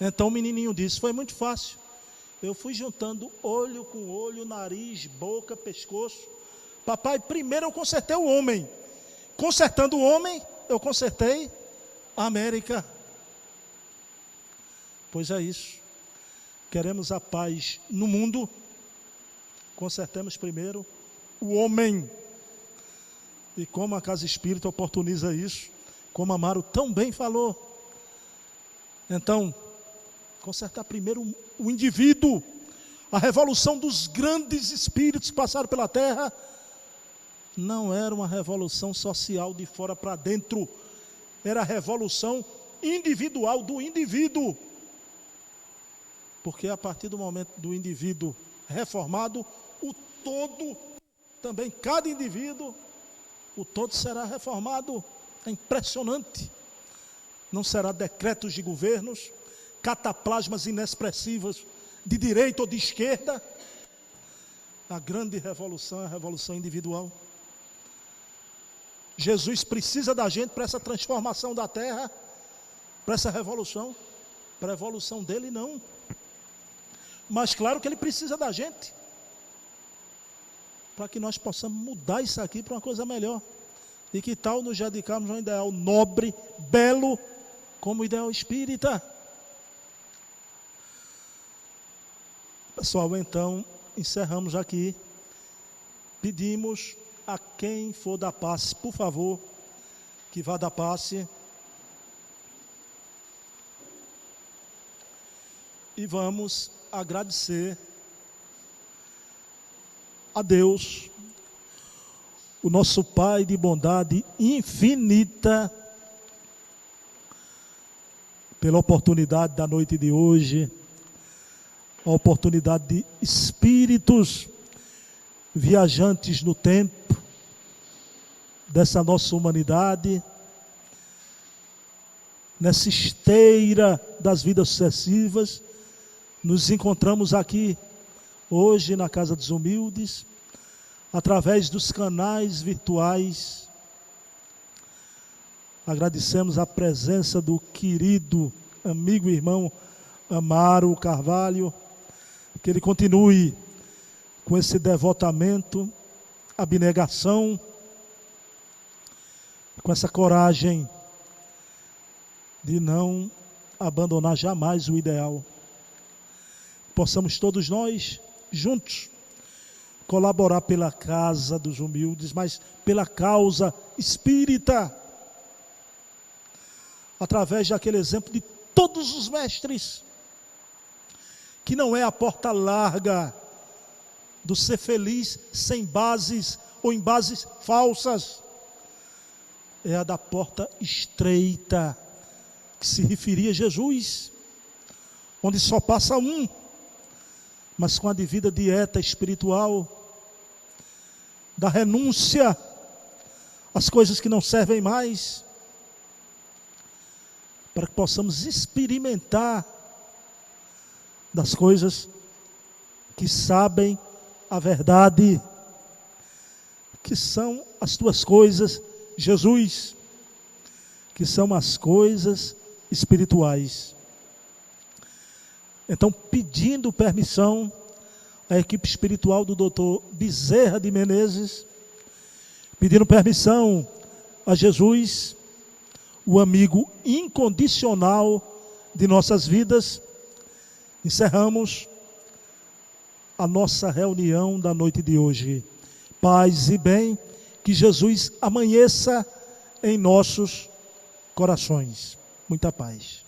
Então o menininho disse, foi muito fácil. Eu fui juntando olho com olho, nariz, boca, pescoço. Papai, primeiro eu consertei o homem. Consertando o homem, eu consertei a América. Pois é isso. Queremos a paz no mundo. Consertemos primeiro o homem. E como a Casa Espírita oportuniza isso, como Amaro tão bem falou. Então, consertar primeiro o indivíduo. A revolução dos grandes espíritos que passaram pela Terra não era uma revolução social de fora para dentro. Era a revolução individual do indivíduo. Porque a partir do momento do indivíduo reformado, o todo, também cada indivíduo, o todo será reformado. É impressionante. Não será decretos de governos, cataplasmas inexpressivas de direita ou de esquerda. A grande revolução é a revolução individual. Jesus precisa da gente para essa transformação da terra, para essa revolução. Para a evolução dele, não. Mas claro que ele precisa da gente, para que nós possamos mudar isso aqui para uma coisa melhor. E que tal nos dedicarmos a um ideal nobre, belo, como o ideal espírita? Pessoal, então, encerramos aqui. Pedimos a quem for dar passe, por favor, que vá dar passe. E vamos agradecer a Deus, o nosso Pai de bondade infinita, pela oportunidade da noite de hoje, a oportunidade de espíritos viajantes no tempo dessa nossa humanidade, nessa esteira das vidas sucessivas. Nos encontramos aqui hoje na Casa dos Humildes, através dos canais virtuais. Agradecemos a presença do querido amigo e irmão Amaro Carvalho, que ele continue com esse devotamento abnegação, com essa coragem de não abandonar jamais o ideal. Possamos todos nós, juntos, colaborar pela casa dos humildes, mas pela causa espírita, através daquele exemplo de todos os mestres, que não é a porta larga do ser feliz sem bases ou em bases falsas, é a da porta estreita, que se referia a Jesus, onde só passa um, mas com a devida dieta espiritual, da renúncia às coisas que não servem mais, para que possamos experimentar das coisas que sabem a verdade, que são as tuas coisas, Jesus, que são as coisas espirituais. Então, pedindo permissão à equipe espiritual do Dr. Bezerra de Menezes, pedindo permissão a Jesus, o amigo incondicional de nossas vidas, encerramos a nossa reunião da noite de hoje. Paz e bem, que Jesus amanheça em nossos corações. Muita paz.